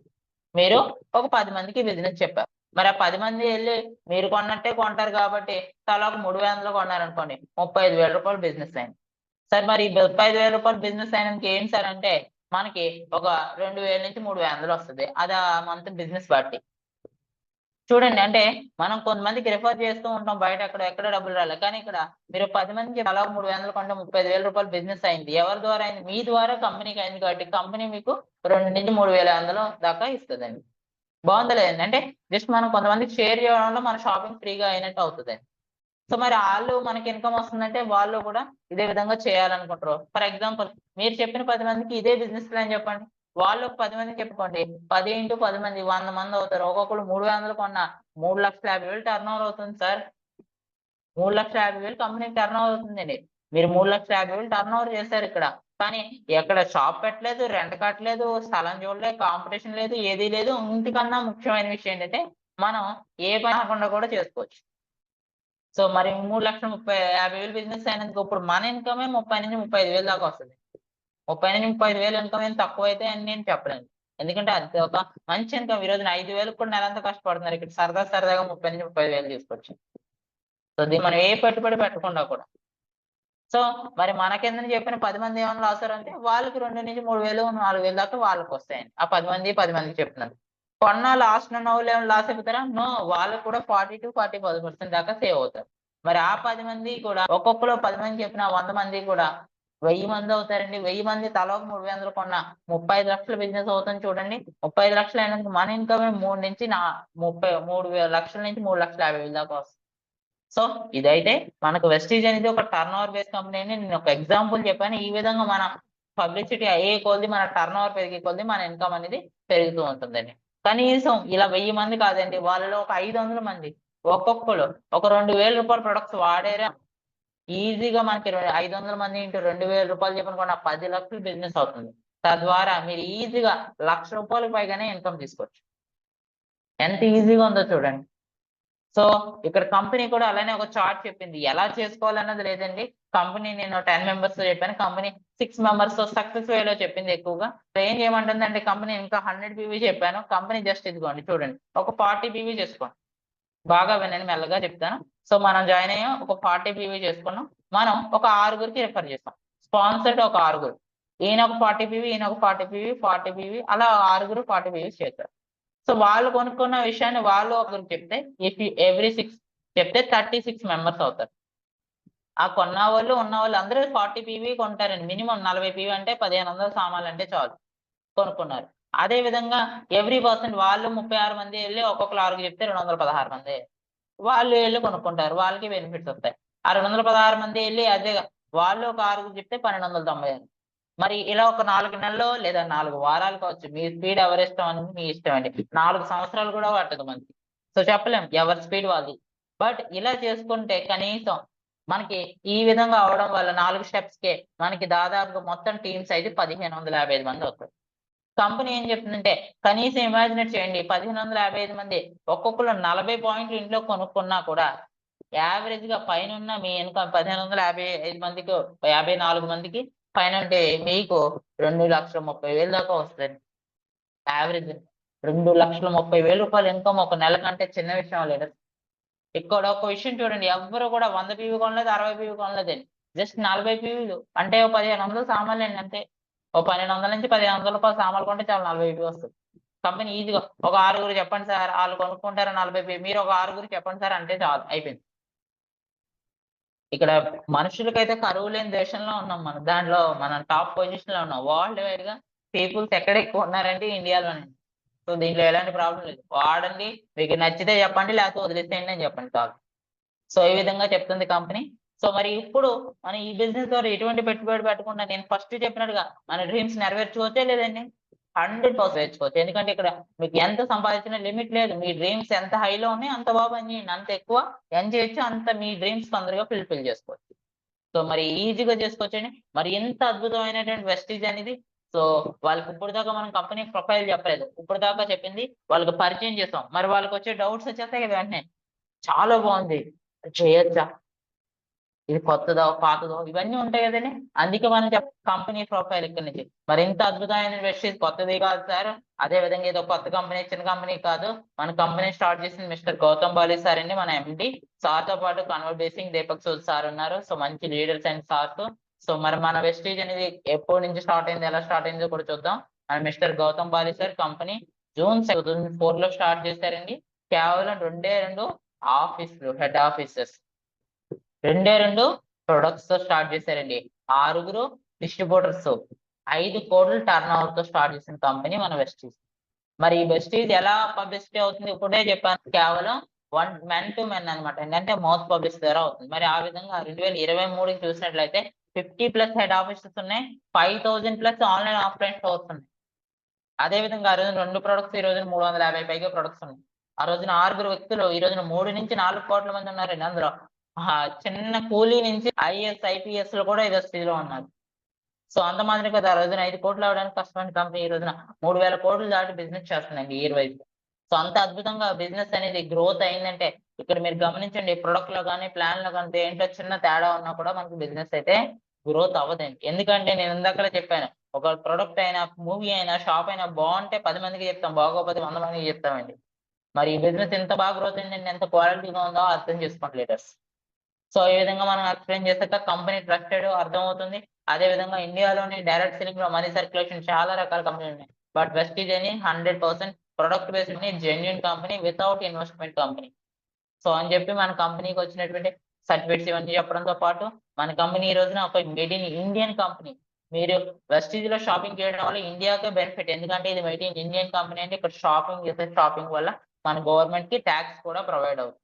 మీరు ఒక 10 మందికి ఈ బిజినెస్ చెప్పారు. మరి ఆ 10 మంది ఎళ్లి మీరు కొన్నట్టే కొంటారు కాబట్టి తలా ఒక 3,000 కొన్నారనుకోండి. రూ. 35,000 బిజినెస్ అయింది. సార్ మరి ఈ రూ. 35,000 బిజినెస్ అయినందుకు ఏంటి సార్ అంటే, మనకి ఒక 2,000-3,000 వస్తది. అది ఆ మంత్ బిజినెస్ బట్టి. చూడండి అంటే మనం కొంతమందికి రిఫర్ చేస్తూ ఉంటాం బయట ఎక్కడ డబ్బులు రాలే. కానీ ఇక్కడ మీరు 10 మందికి తలా 300 కొంటే రూ. 35,000 బిజినెస్ అయింది. ఎవరి ద్వారా అయింది? మీ ద్వారా కంపెనీకి అయింది కాబట్టి కంపెనీ మీకు 2,000-3,500 దాకా ఇస్తదండి. బావుందా లేదండి? అంటే జస్ట్ మనం కొంతమందికి షేర్ చేయడం వల్ల మన షాపింగ్ ఫ్రీగా అయినట్టు అవుతదండి. సో మరి ఆళ్ళు మనకి ఇన్‌కమ్ వస్తుందంటే వాళ్ళు కూడా ఇదే విధంగా చేయాలనుకుంటారు. ఫర్ ఎగ్జాంపుల్ మీరు చెప్పిన 10 మందికి ఇదే బిజినెస్ ప్లాన్ చెప్పండి. వాళ్ళు ఒక 10 మందికి చెప్పుకోండి. 10 ఇంటూ 10 మంది 100 మంది అవుతారు. ఒక్కొక్కళ్ళు 300 కొన్నా 3,50,000 టర్నోవర్ అవుతుంది సార్. 3,50,000 కంపెనీకి టర్నోవర్ అవుతుందండి. మీరు 3,50,000 టర్నోవర్ చేశారిక్కడ. కానీ ఎక్కడ షాప్ పెట్టలేదు, రెంట్ కట్టలేదు, స్థలం చూడలే, కాంపిటీషన్ లేదు, ఏదీ లేదు. అన్నిటికన్నా ముఖ్యమైన విషయం ఏంటంటే మనం ఏ పని అవ్వకుండా కూడా చేసుకోవచ్చు. సో మరి 3,50,000 బిజినెస్ అయినందుకు ఇప్పుడు మన ఇన్‌కమే 30,000-35,000 దాకా వస్తది. 30,000-35,000 ఇన్‌కమ్ ఏం తక్కువైతే అని నేను చెప్పలేను. ఎందుకంటే అది ఒక మంచి ఇన్‌కమ్. ఈ రోజున 5,000కి కూడా నెలంతా కష్టపడుతున్నారు. ఇక్కడ సరదాగా 30,000-35,000 తీసుకోవచ్చు. సో దీన్ని మనం ఏ పెట్టుబడి పెట్టకుండా కూడా. సో మరి మన కిందన చెప్పిన 10 మంది ఏమన్నా రాసారంటే వాళ్ళకి 2-3,000, 4,000 దాకా వాళ్ళకొస్తాయండి. ఆ 10 మందికి చెప్తున్నాను. కొన్న లాస్ట్‌లో ఉన్నవాళ్ళు ఏమైనా లాస్ అయిపోతారా? నో. వాళ్ళకి కూడా 40-40% దాకా సేవ్ అవుతారు. మరి ఆ 10 మంది కూడా ఒక్కొక్కళ్ళు 10 మంది చెప్పిన 100 మంది కూడా 1000 మంది అవుతారండి. 1000 మంది తలా ఒక 300 కొన్న 35,00,000 బిజినెస్ అవుతుంది చూడండి. 35,00,000 అయినందుకు మన ఇన్‌కమే 3,00,000 నుంచి 3,50,000 దాకా వస్తుంది. సో, ఇదైతే మనకు వెస్టీజ్ అనేది ఒక టర్నోవర్ బేస్డ్ కంపెనీ అని నేను ఒక ఎగ్జాంపుల్ చెప్పాను. ఈ విధంగా మన పబ్లిసిటీ అయ్యే కొద్దీ, మన టర్నోవర్ పెరిగే కొద్దీ మన ఇన్‌కమ్ అనేది పెరుగుతూ ఉంటుందండి. కనీసం ఇలా 1000 మంది కాదండి. వాళ్ళలో ఒక 500 మంది ఒక్కొక్కళ్ళు ఒక రూ. 2,000 ప్రొడక్ట్స్ వాడారా ఈజీగా మనకి 500 మంది ఇంటూ రూ. 2,000 చొప్పున కొన్న 10,00,000 బిజినెస్ అవుతుంది. తద్వారా మీరు ఈజీగా రూ. 1,00,000 పైగానే ఇన్‌కమ్ తీసుకోవచ్చు. ఎంత ఈజీగా ఉందో చూడండి. సో, ఇక్కడ కంపెనీ కూడా అలానే ఒక చార్ట్ చెప్పింది. ఎలా చేసుకోవాలన్నది లేదండి. కంపెనీ నేను 10 మెంబర్స్‌తో చెప్పాను. కంపెనీ 6 మెంబర్స్‌తో సక్సెస్ వేలో చెప్పింది ఎక్కువగా. సో, ఏం చేయమంటుందంటే కంపెనీ ఇంకా 100 పీవీ చెప్పాను. కంపెనీ జస్ట్ ఇదిగోండి చూడండి. ఒక 40 పీవీ చేసుకోండి. బాగా వినండి మెల్లగా చెప్తాను. సో, మనం జాయిన్ అయ్యాం. ఒక 40 పీవీ చేసుకున్నాం. మనం ఒక ఆరుగురికి రిఫర్ చేస్తాం. స్పాన్సర్డ్ ఒక ఆరుగురు. ఈయన ఒక 40 పీవీ, ఈయన ఒక 40 పీవీ, 40 పీవీ అలా ఆరుగురు 40 పీవీస్ చేశారు. సో, వాళ్ళు కొనుక్కున్న విషయాన్ని వాళ్ళు ఒకరికి చెప్తే ఎవ్రీ 6 చెప్తే 36 మెంబర్స్ అవుతారు. ఆ కొన్నవాళ్ళు, ఉన్నవాళ్ళు అందరూ 40 పీవీ కొంటారండి. మినిమమ్ 40 పీవీ అంటే 1,500 సామాన్లంటే చాలు. కొనుక్కున్నారు. అదే విధంగా ఎవ్రీ పర్సన్ వాళ్ళు 36 మంది ఎళ్లి ఒక్కొక్కళ్ళు ఆరుగురు చెప్తే 216 మంది. వాళ్ళు ఎళ్లి కొనుక్కుంటారు. వాళ్ళకి బెనిఫిట్స్ వస్తాయి. ఆ 216 మంది ఎళ్లి అదే వాళ్ళు ఒక ఆరుగురు చెప్తే 1,290 మరి ఇలా ఒక 4 నెలల్లో లేదా 4 వారాలు కావచ్చు. మీ స్పీడ్ ఎవరిష్టం అనేది మీ ఇష్టం అండి. 4 సంవత్సరాలు కూడా పట్టదు మనకి. సో చెప్పలేం ఎవరి స్పీడ్ వాళ్ళది. బట్ ఇలా చేసుకుంటే కనీసం మనకి ఈ విధంగా అవ్వడం వల్ల 4 స్టెప్స్‌కే మనకి దాదాపుగా మొత్తం టీమ్ సైజ్ 1,555 మంది అవుతారు. కంపెనీ ఏం చెప్తుందంటే కనీసం ఇమాజినేట్ చేయండి 1,555 మంది ఒక్కొక్కళ్ళు 40 పాయింట్లు ఇంట్లో కొనుక్కున్నా కూడా యావరేజ్‌గా పైనున్న మీ ఇన్‌కమ్ 1,555 మందికి 54 మందికి పైనంటే మీకు 2,30,000 దాకా వస్తదండి. యావరేజ్. రూ. 2,30,000 ఇన్‌కమ్ ఒక నెల కంటే చిన్న విషయం లేదు. ఇక్కడ ఒక విషయం చూడండి. ఎవ్వరు కూడా 100 పీవీ కొనలేదు, 60 పీవీ కొనలేదండి. జస్ట్ 40 పీవీలు అంటే ఓ 1,500 సామాన్లండి అంతే. ఓ 1,200 నుంచి రూ. 1,500 సామాన్లు కొంటే చాలు 40 పీవీ వస్తది. కంపెనీ ఈజీగా ఒక 6 చెప్పండి సార్, వాళ్ళు కొనుక్కుంటారు 40 మీరు ఒక 6 చెప్పండి సార్ అంటే చాలు అయిపోయింది. ఇక్కడ మనుషులకైతే కరువు లేని దేశంలో ఉన్నాం మనం. దాంట్లో మనం టాప్ పొజిషన్ లో ఉన్నాం. వరల్డ్ వైడ్ గా పీపుల్స్ ఎక్కడ ఎక్కువ ఉన్నారంటే ఇండియాలోనే. సో దీంట్లో ఎలాంటి ప్రాబ్లం లేదు. వాడండి, మీకు నచ్చితే చెప్పండి, లేకపోతే వదిలేసేయండి అని చెప్పండి చాలు. సో ఈ విధంగా చెప్తుంది కంపెనీ. సో మరి ఇప్పుడు మనం ఈ బిజినెస్ ద్వారా ఎటువంటి పెట్టుబడి పెట్టకుండా నేను ఫస్ట్ చెప్పినట్టుగా మన డ్రీమ్స్ నెరవేర్చుకోవచ్చే లేదండి? 100% నేర్చుకోవచ్చు. ఎందుకంటే ఇక్కడ మీకు ఎంత సంపాదించిన లిమిట్ లేదు. మీ డ్రీమ్స్ ఎంత హైలో ఉన్నాయి అంత బాగా పని చేయండి. అంత ఎక్కువ ఎర్న్ చేయొచ్చు. అంత మీ డ్రీమ్స్ తొందరగా ఫుల్‌ఫిల్ చేసుకోవచ్చు. సో మరి ఈజీగా చేసుకోవచ్చండి. మరి ఎంత అద్భుతమైనటువంటి వెస్టీజ్ అనేది సో వాళ్ళకి ఇప్పటిదాకా మనం కంపెనీ ప్రొఫైల్ చెప్పలేదు. ఇప్పటిదాకా చెప్పింది వాళ్ళకి పరిచయం చేసాం. మరి వాళ్ళకొచ్చే డౌట్స్ వచ్చేస్తాయి కదా వెంటనే. చాలా బాగుంది. చేయొచ్చా? ఇది కొత్తదో, పాతదో ఇవన్నీ ఉంటాయి గదండీ! అందుకే మనం కంపెనీ ప్రొఫైల్ ఇక్కడి నుంచి. మరింత అద్భుతమైన వెస్టీజ్ కొత్తది కాదు సార్. అదే విధంగా ఏదో కొత్త కంపెనీ, చిన్న కంపెనీ కాదు. మన కంపెనీ స్టార్ట్ చేసింది మిస్టర్ గౌతమ్ బాలి సార్ అండి. మన ఎండీ. సార్‌తో పాటు convert basing Deepak Sood sir ఉన్నారు. సో మంచి లీడర్స్ అండ్ సార్స్. సో మరి మన వెస్టీజ్ అనేది ఎప్పటి నుంచి స్టార్ట్ అయింది, ఎలా స్టార్ట్ అయిందో కూడా చూద్దాం. మన mister Gautam Bali sir company June 2004లో స్టార్ట్ చేశారండి. కేవలం 2 ఆఫీస్‌లు, హెడ్ ఆఫీసెస్. 2 ప్రొడక్ట్స్‌తో స్టార్ట్ చేశారండి. 6 డిస్ట్రిబ్యూటర్స్, 5 కోట్ల టర్నోవర్‌తో స్టార్ట్ చేసిన కంపెనీ మన వెస్టీజ్. మరి ఈ వెస్టీజ్ ఎలా పబ్లిసిటీ అవుతుంది? ఇప్పుడే చెప్పాను. కేవలం మెన్ టు మెన్ అన్నమాట. ఏంటంటే మౌత్ పబ్లిసిటీ ద్వారా అవుతుంది. మరి ఆ విధంగా 2023కి చూసినట్లయితే 50+ హెడ్ ఆఫీసెస్ ఉన్నాయి. 5000+ ఆన్‌లైన్, ఆఫ్‌లైన్ స్టోర్స్ ఉన్నాయి. అదే విధంగా ఆ రోజున 2 ప్రొడక్ట్స్, ఈ రోజున 350 పైగా ప్రొడక్ట్స్ ఉన్నాయి. ఆ రోజున 6 వ్యక్తులు, ఈ రోజున 3-4 కోట్ల మంది ఉన్నారండి అందులో. చిన్న కూలీ నుంచి ఐఏఎస్, ఐపీఎస్‌లు కూడా ఈ వెస్టీజ్‌లో ఉన్నారు. సో అంత మాత్రమే కాదు. ఆ రోజున 5 కోట్లు అవ్వడానికి కష్టమైన కంపెనీ ఈ రోజున 3000 కోట్లు దాటి బిజినెస్ చేస్తుందండి ఇయర్ వైస్. సో అంత అద్భుతంగా బిజినెస్ అనేది గ్రోత్ అయిందంటే ఇక్కడ మీరు గమనించండి ప్రొడక్ట్‌లో గాని, ప్లాన్‌లో గాని దేంట్లో చిన్న తేడా ఉన్నా కూడా మనకు బిజినెస్ అయితే గ్రోత్ అవ్వదండి. ఎందుకంటే నేను ఇందాకలే చెప్పాను. ఒక ప్రొడక్ట్ అయినా, మూవీ అయినా, షాప్ అయినా బావుంటే 10 మందికి చెప్తాం. బాగోకపోతే 100 మందికి చెప్తామండి. మరి ఈ బిజినెస్ ఎంత బాగా గ్రోత్ అయిందంటే ఎంత క్వాలిటీగా ఉందో అర్థం చేసుకోండి లీడర్స్. సో ఈ విధంగా మనం ఎక్స్‌ప్లెయిన్ చేసాక కంపెనీ ట్రస్టెడ్ అర్థమవుతుంది. అదే విధంగా ఇండియాలోని డైరెక్ట్ సెల్లింగ్‌లో మనీ సర్క్యులేషన్ చాలా రకాల కంపెనీలు ఉన్నాయి. బట్ వెస్టీజ్ అని 100% product based genuine company without investment company. So అని చెప్పి మన కంపెనీకి వచ్చినటువంటి సర్టిఫికేట్స్ ఇవన్నీ చెప్పడంతో పాటు మన కంపెనీ ఈ రోజున ఒక మేడ్ ఇన్ ఇండియన్ కంపెనీ. మీరు వెస్టీజ్‌లో షాపింగ్ చేయడం వల్ల ఇండియాకే బెనిఫిట్. ఎందుకంటే ఇది మేడ్ ఇన్ ఇండియన్ కంపెనీ అంటే ఇక్కడ షాపింగ్ వల్ల మన గవర్నమెంట్‌కి టాక్స్ కూడా ప్రొవైడ్ అవుతుంది.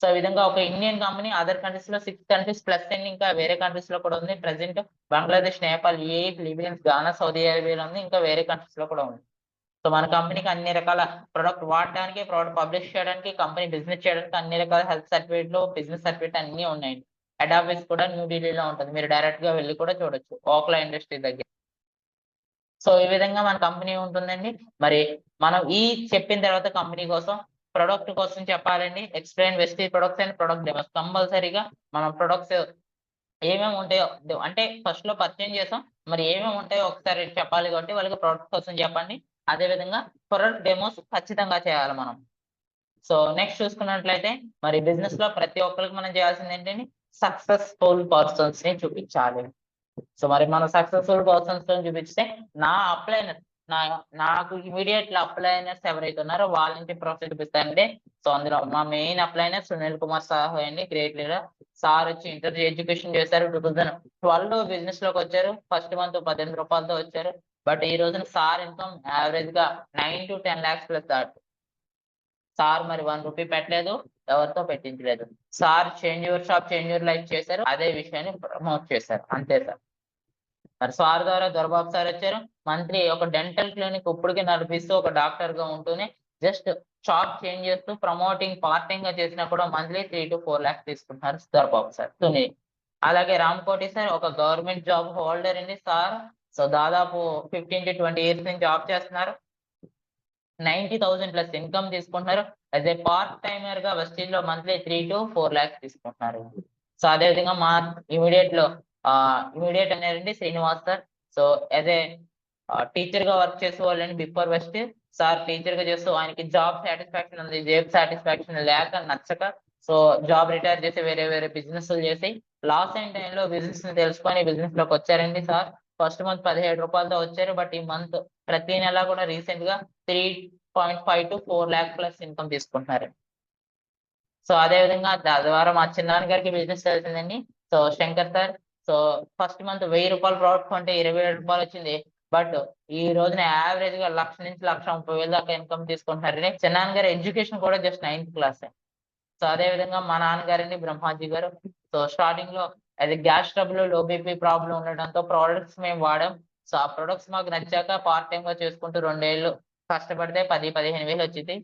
సో, ఈ విధంగా ఒక ఇండియన్ కంపెనీ అదర్ కంట్రీస్‌లో 6 కంట్రీస్ ప్లస్ అండ్ ఇంకా వేరే కంట్రీస్‌లో కూడా ఉంది. Present Bangladesh, Nepal, UAE, Philippines, Ghana, Saudi అరేబియాలో ఉంది. ఇంకా వేరే కంట్రీస్‌లో కూడా ఉంది. సో, మన కంపెనీకి అన్ని రకాల ప్రొడక్ట్ వాడడానికి, ప్రొడక్ట్ పబ్లిష్ చేయడానికి, కంపెనీ బిజినెస్ చేయడానికి అన్ని రకాల హెల్త్ సర్టిఫికేట్‌లు, బిజినెస్ సర్టిఫికేట్ అన్నీ ఉన్నాయండి. హెడ్ ఆఫీస్ కూడా న్యూ ఢిల్లీలో ఉంటది. మీరు డైరెక్ట్‌గా వెళ్లి కూడా చూడొచ్చు. ఓక్లా ఇండస్ట్రీ దగ్గర. సో, ఈ విధంగా మన కంపెనీ ఉంటుందండి. మరి మనం ఈ చెప్పిన తర్వాత కంపెనీ కోసం, ప్రొడక్ట్ కోసం చెప్పాలండి. Explain Vestige products and product demos. కంపల్సరీగా మనం ప్రొడక్ట్స్ ఏమేమి ఉంటాయో అంటే ఫస్ట్‌లో పరిచయం చేసాం. మరి ఏమేమి ఉంటాయో ఒకసారి చెప్పాలి కాబట్టి వాళ్ళకి ప్రొడక్ట్ కోసం చెప్పండి. అదే విధంగా ప్రొడక్ట్ డెమోస్ ఖచ్చితంగా చేయాలి మనం. సో, నెక్స్ట్ చూసుకున్నట్లయితే మరి బిజినెస్‌లో ప్రతి ఒక్కళ్ళకి మనం చేయాల్సింది ఏంటండి? సక్సెస్‌ఫుల్ పర్సన్స్‌ని చూపించాలి. సో, మరి మన సక్సెస్‌ఫుల్ పర్సన్స్‌తోని చూపిస్తే నా అప్లైనర్ నా నాకు ఇమ్మీడియేట్‌లో అప్లైనర్స్ ఎవరైతే ఉన్నారో వాళ్ళ నుంచి ప్రొఫైల్ చూపిస్తానండి. సో, అందులో మా మెయిన్ అప్లైనర్ సునీల్ కుమార్ సాహు అండి. Great leader. సార్ వచ్చి ఇంటర్ ఎడ్యుకేషన్ చేశారు. 2012లో బిజినెస్‌లోకొచ్చారు. ఫస్ట్ మంత్ రూ. 18,000తో వచ్చారు. బట్ ఈ రోజున సార్ ఇన్‌కమ్ యావరేజ్‌గా 9-10 లాక్స్ ప్లస్ దాటుతుంది. సార్ మరి రూ. 1 పెట్టలేదు. ఎవరితో పెట్టించలేదు. Sir change your shop, change your life చేశారు. అదే విషయాన్ని ప్రమోట్ చేశారు. అంతే సార్. మరి సార్ ద్వారా దొరబాబు సార్ వచ్చారు. మంత్లీ ఒక డెంటల్ క్లినిక్ ఇప్పటికి నడిపిస్తూ ఒక డాక్టర్‌గా ఉంటూనే జస్ట్ షాప్ చేంజ్ చేస్తూ ప్రమోటింగ్ పార్ట్ టైమ్‌గా చేసినా కూడా మంత్లీ 3-4 లాక్స్ తీసుకుంటున్నారు దొరబాబు సార్. సునీల్. అలాగే రామ్‌కోటి సార్ ఒక గవర్నమెంట్ జాబ్ హోల్డర్ అండి సార్. సో, దాదాపు 15-20 ఇయర్స్ నుంచి జాబ్ చేస్తున్నారు. 90,000 ప్లస్ ఇన్‌కమ్ తీసుకుంటున్నారు. యాస్ ఎ పార్ట్ టైమర్‌గా వెస్టీజ్‌లో మంత్లీ 3-4 లాక్స్ తీసుకుంటున్నారు. సో, అదే విధంగా మా ఇమ్మీడియేట్‌లో ఇమ్మీడియేట్ అన్నారండి Srinivas sir. So, as a టీచర్‌గా వర్క్ చేసేవాళ్ళండి బిఫోర్ వెస్టీజ్. సార్ టీచర్‌గా చేస్తూ ఆయనకి జాబ్ సాటిస్ఫాక్షన్ ఉంది. జాబ్ సాటిస్ఫాక్షన్ లేక నచ్చక సో, జాబ్ రిటైర్ చేసి వేరే వేరే బిజినెస్‌లు చేసి లాస్ అయిన టైంలో బిజినెస్‌ని తెలుసుకొని బిజినెస్‌లోకొచ్చారండి సార్. ఫస్ట్ మంత్ రూ. 17తో వచ్చారు. బట్ ఈ మంత్ ప్రతి నెల కూడా రీసెంట్‌గా 3.5 to 4 lakh ప్లస్ ఇన్కమ్ తీసుకుంటున్నారు. సో అదే విధంగా ద్వారా మా చిన్నాన్న గారికి బిజినెస్ తెలిసిందండి. So Shankar sir, so first month 1000 రూపాయలు ప్రోడక్ట్ కొంటే 20,000 రూపాయలు వచ్చింది. బట్ ఈ రోజున యావరేజ్ గా 1,00,000 నుంచి 1,30,000 దాకా ఇన్కమ్ తీసుకుంటున్నారండి. చిన్నాన్న గారి ఎడ్యుకేషన్ కూడా జస్ట్ 9th క్లాస్. సో అదే విధంగా మా నాన్నగారండి బ్రహ్మాజీ గారు. సో స్టార్టింగ్ లో అది gas trouble, low BP problem ఉండడంతో ప్రొడక్ట్స్ మేము వాడాం. సో ఆ ప్రొడక్ట్స్ మాకు నచ్చాక పార్ట్ టైమ్ గా చేసుకుంటూ 2 ఏళ్ళు కష్టపడితే 10,000-15,000 వచ్చింది.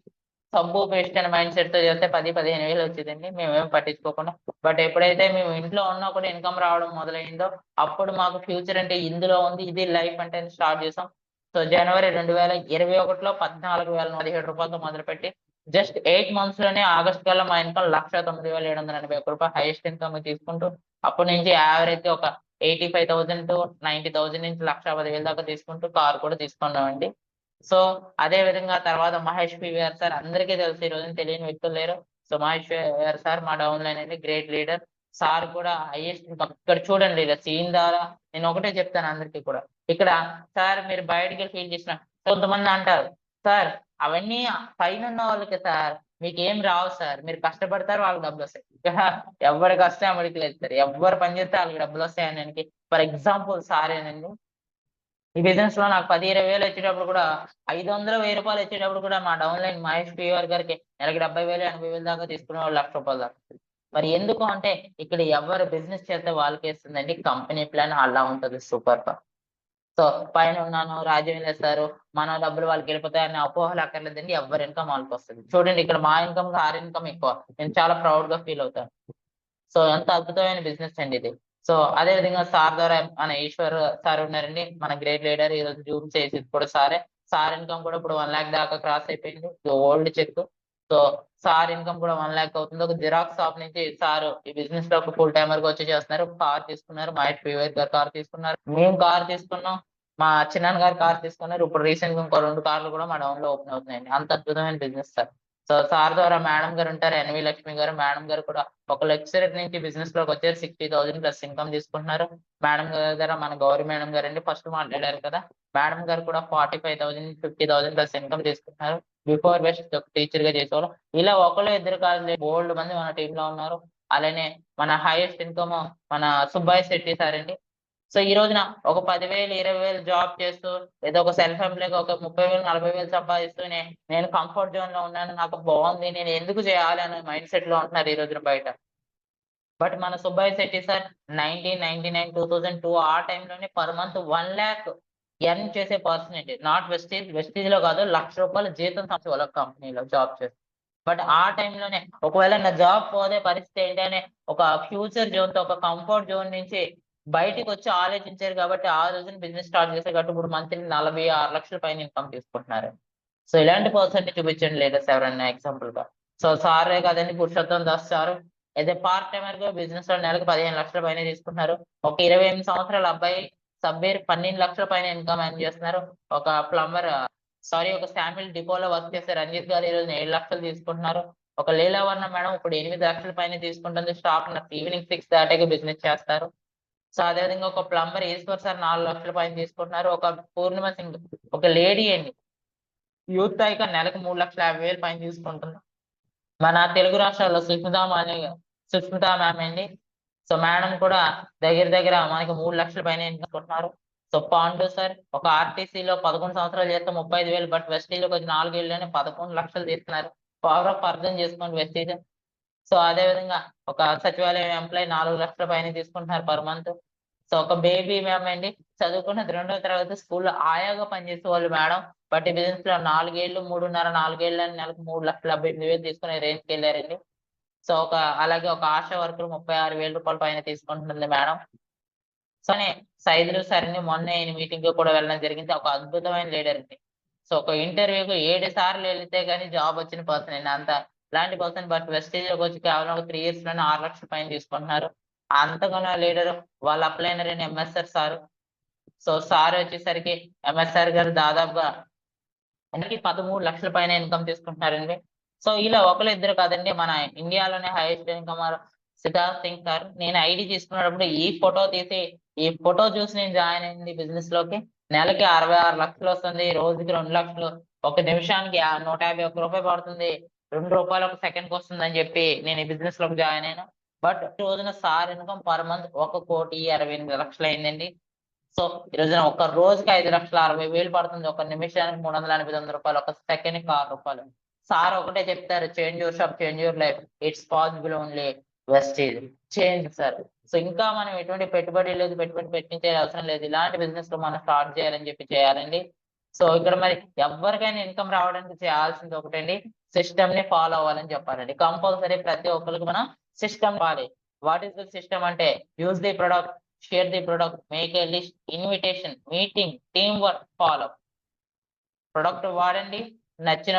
సబ్బు పేస్ట్ అనే మైండ్ సెట్ తో చేస్తే 10,000-15,000 వచ్చిందండి. మేమేం పట్టించుకోకుండా. బట్ ఎప్పుడైతే మేము ఇంట్లో ఉన్నా కూడా ఇన్కమ్ రావడం మొదలైందో అప్పుడు మాకు ఫ్యూచర్ అంటే ఇందులో ఉంది, ఇది లైఫ్ అంటే స్టార్ట్ చేసాం. సో జనవరి 2021లో 14,017 రూపాయలతో మొదలుపెట్టి జస్ట్ 8 మంత్స్ లోనే ఆగస్ట్ కల్లా మా ఇన్కమ్ 1,9,781 రూపాయలు హైయెస్ట్ ఇన్కమ్ తీసుకుంటూ అప్పటి నుంచి యావరేజ్ ఒక 85,000 to 90,000 నుంచి 1,10,000 దాకా తీసుకుంటూ కార్ కూడా తీసుకున్నామండి. సో అదే విధంగా తర్వాత మహేష్ పివిఆర్ సార్ అందరికీ తెలుసు, ఈ రోజున తెలియని వ్యక్తులు లేరు. సో మహేష్ పివిఆర్ సార్ మా డౌన్ లైన్ అనేది గ్రేట్ లీడర్. సార్ కూడా హైయెస్ట్ ఇన్కమ్ ఇక్కడ చూడండి, ఇలా సీన్ ద్వారా నేను ఒకటే చెప్తాను అందరికీ కూడా. ఇక్కడ సార్ మీరు బయటికి ఫీల్ చేసిన కొంతమంది అంటారు, సార్ అవన్నీ పైన ఉన్న వాళ్ళకి సార్, మీకేం రావు సార్, మీరు కష్టపడతారు వాళ్ళకి డబ్బులు వస్తాయి. ఎవరికి వస్తే అమ్మడికి లేదు సార్, ఎవరు పని చేస్తే వాళ్ళకి డబ్బులు వస్తాయని ఫర్ ఎగ్జాంపుల్ సారేనండి. ఈ బిజినెస్ లో నాకు 10-20 వేలు వచ్చేటప్పుడు కూడా 500, 1000 రూపాయలు వచ్చేటప్పుడు కూడా మా డౌన్ లైన్ మహేష్ పివిఆర్ గారికి నెలకి 70,000, 80,000 దాకా తీసుకునే వాళ్ళు 1,00,000 రూపాయలు దాకా. మరి ఎందుకు అంటే ఇక్కడ ఎవరు బిజినెస్ చేస్తే వాళ్ళకి ఇస్తుందండి, కంపెనీ ప్లాన్ అలా ఉంటది సూపర్. సో పైన ఉన్నాను రాజ్యం చేస్తారు, మన డబ్బులు వాళ్ళకి వెళ్ళిపోతాయని అపోహలు అక్కర్లేదండి. ఎవరి ఇన్కమ్ వాళ్ళకి వస్తుంది. చూడండి ఇక్కడ మా ఇన్కమ్ ఆర్ ఇన్కమ్ ఎక్కువ. నేను చాలా ప్రౌడ్ గా ఫీల్ అవుతాను. సో ఎంత అద్భుతమైన బిజినెస్ అండి ఇది. సో అదే విధంగా సార్ ద్వారా మన ఈశ్వర్ సార్ ఉన్నారండి, మన గ్రేట్ లీడర్. ఈ రోజు జూమ్ చేసేది కూడా సారే. సార్ ఇన్కమ్ కూడా ఇప్పుడు 1 lakh దాకా క్రాస్ అయిపోయింది, old check. So sir income కూడా 1 lakh అవుతుంది. ఒక జిరాక్స్ షాప్ నుంచి సార్ ఈ బిజినెస్ లో ఫుల్ టైమర్ గా వచ్చి చేస్తున్నారు. కార్ తీసుకున్నారు, మహేష్ పివిఆర్ గారు కార్ తీసుకున్నారు, మేము కార్ తీసుకున్నాం, మా చిన్నాన్న గారు కార్ తీసుకున్నారు. ఇప్పుడు రీసెంట్ గా ఇంకో 2 కార్లు కూడా మా డౌన్ లో ఓపెన్ అవుతున్నాయండి. అంత అద్భుతమైన బిజినెస్ సార్. సో సార్ ద్వారా మేడం గారు ఉంటారు, ఎన్వి లక్ష్మి గారు. మేడం గారు కూడా ఒక లెక్చరర్ నుంచి బిజినెస్ లోకి వచ్చారు, 60,000 ప్లస్ ఇన్కమ్ తీసుకుంటున్నారు. మేడం గారి ద్వారా మన గౌరీ మేడం గారు అండి, ఫస్ట్ మాట్లాడారు కదా, మేడం గారు కూడా 45,000, 50,000 ప్లస్ ఇన్కమ్ తీసుకుంటున్నారు. బిఫోర్ బెస్ట్ ఒక టీచర్ గా చేసేవాళ్ళు. ఇలా ఒకళ్ళు ఇద్దరు కాదు, బోల్డ్ మంది మన టీమ్ లో ఉన్నారు. అలానే మన హైయెస్ట్ ఇన్కమ్ మన సుబ్బయ్య శెట్టి సార్ అండి. సో ఈ రోజున ఒక 10,000, 20,000 జాబ్ చేస్తూ ఏదో ఒక సెల్ఫ్ ఎంప్లాయ్ ఒక 30,000, 40,000 సంపాదిస్తూ నేను కంఫర్ట్ జోన్ లో ఉన్నాను, నాకు బాగుంది, నేను ఎందుకు చేయాలి అనే మైండ్ సెట్ లో ఉంటున్నారు ఈ రోజున బయట. బట్ మన సుబ్బయ్య శెట్టి సార్ 1999, 2002 ఆ టైంలోనే పర్ మంత్ 1 lakh ఎర్న్ చేసే పర్సన్. నాట్ వెస్టేజ్, వెస్టేజ్ లో కాదు, 1,00,000 రూపాయలు జీతం వాళ్ళ కంపెనీలో జాబ్ చేస్తారు. బట్ ఆ టైంలోనే ఒకవేళ నా జాబ్ పోతే పరిస్థితి ఏంటి అని ఒక ఫ్యూచర్ జోన్ తో, ఒక కంఫర్ట్ జోన్ నుంచి బయటికి వచ్చి ఆలోచించారు కాబట్టి ఆ రోజున బిజినెస్ స్టార్ట్ చేశారు కాబట్టి ఇప్పుడు మంత్లీ 46 లక్షల పైన ఇన్కమ్ తీసుకుంటున్నారు. సో ఇలాంటి పర్సన్ చూపించండి లీడర్స్ ఎవరైనా ఎగ్జాంపుల్ గా. సో సారే కదండి పురుషోత్తం దాస్ సారు, అయితే పార్ట్ టైమర్ గా బిజినెస్ లో నెలకు 15 లక్షల పైన తీసుకుంటున్నారు. ఒక 28 సంవత్సరాల అబ్బాయి సబ్బీర్ 12 లక్షల పైన ఇన్కమ్ ఎర్న్ చేస్తున్నారు. ఒక ప్లంబర్ ఒక శాంపిల్ డిపోలో వర్క్ చేసే రంజిత్ గారు ఈ రోజు 7 లక్షలు తీసుకుంటున్నారు. ఒక లీలావర్ణ మేడం ఇప్పుడు 8 లక్షల పైన తీసుకుంటుంది. స్టాక్ ఈవినింగ్ 6 దాటాక బిజినెస్ చేస్తారు. సో అదేవిధంగా ఒక ప్లంబర్ ఈశ్వర్ సార్ 4 లక్షల పైన తీసుకుంటున్నారు. ఒక పూర్ణిమ సింగ్ ఒక లేడీ అండి, యూత్ ఐక నెలకు 3,50,000 పైన తీసుకుంటుంది. మన తెలుగు రాష్ట్రాల్లో సుష్మిత మ్యామ్ అండి. సో మేడం కూడా దగ్గర దగ్గర మనకి 3 లక్షల పైన తీసుకుంటున్నారు. సో పాండు సార్ ఒక ఆర్టీసీలో 11 సంవత్సరాలు చేస్తే 35,000, బట్ వెస్టీజ్ ఒక 4 ఏళ్ళలోనే 11 లక్షలు తీస్తున్నారు. పవర్ ఆఫ్ అర్థం చేసుకోండి వెస్టీజ్. సో అదే విధంగా ఒక సచివాలయం ఎంప్లాయ్ 4 లక్షల పైన తీసుకుంటున్నారు పర్ మంత్. సో ఒక బేబీ మ్యామ్ అండి, చదువుకున్నది 2వ తరగతి, స్కూల్లో ఆయాగా పనిచేసే వాళ్ళు మేడం. బట్ ఈ బిజినెస్ లో 4 ఏళ్ళు, 3.5, 4 ఏళ్ళని నెలకు 3,78,000 తీసుకునే రేంజ్ కి వెళ్ళారండి. సో అలాగే ఒక ఆశా వర్కర్ 36,000 రూపాయల పైన తీసుకుంటుంది మేడం. సరే సైదులు సరిని మొన్న మీటింగ్ కూడా వెళ్ళడం జరిగింది. ఒక అద్భుతమైన లీడర్ అండి. సో ఒక ఇంటర్వ్యూకి 7 సార్లు వెళితే గానీ జాబ్ వచ్చిన పర్సన్ అండి, అంత ఇలాంటి పర్సన్. బట్ వెస్టేజ్ లోకి వచ్చి కేవలం ఒక 3 ఇయర్స్ లోనే 6 లక్షల పైన తీసుకుంటున్నారు. అంతకన్నా లీడర్ వాళ్ళ అప్లైనర్ అండి ఎంఎస్ఆర్ సార్. సో సార్ వచ్చేసరికి ఎంఎస్ఆర్ గారు దాదాపుగా 13 లక్షల పైన ఇన్కమ్ తీసుకుంటున్నారండి. సో ఇలా ఒకరు ఇద్దరు కాదండి, మన ఇండియాలోనే highest income Siddharth Singh sir. నేను ఐడి తీసుకున్నప్పుడు ఈ ఫోటో చూసి నేను జాయిన్ అయింది బిజినెస్ లోకి. నెలకి 66 లక్షలు వస్తుంది, రోజుకి 2 లక్షలు. ఒక నిమిషానికి 151 రూపాయలు పడుతుంది, 2 రూపాయలు ఒక సెకండ్కి వస్తుందని చెప్పి నేను ఈ బిజినెస్ లోకి జాయిన్ అయ్యాను. బట్ ఈ రోజున సార్ ఇన్కమ్ పర్ మంత్ 1,68,00,000 అయిందండి. సో ఈ రోజున ఒక రోజుకి 5,60,000 పడుతుంది. ఒక నిమిషానికి 389 రూపాయలు, ఒక సెకండ్కి 6 రూపాయలు. సార్ ఒకటే చెప్తారు, change your shop, change your life, it's possible only Vestige change sir. So ఇంకా మనం ఎటువంటి పెట్టుబడి లేదు, పెట్టుబడి పెట్టించే అవసరం లేదు, ఇలాంటి బిజినెస్ లో మనం స్టార్ట్ చేయాలని చెప్పి చేయాలండి. సో ఇక్కడ మరి ఎవరికైనా ఇన్కమ్ రావడానికి చేయాల్సింది ఒకటండి, సిస్టమ్ ని ఫాలో అవ్వాలని చెప్పాలండి. కంపల్సరీ ప్రతి ఒక్కరికి మనం సిస్టమ్ వాడాలి. వాట్ ఈస్ ద సిస్టమ్ అంటే, use the product, share the product, make a list, invitation, meeting, team work, follow. Product వాడండి, నచ్చిన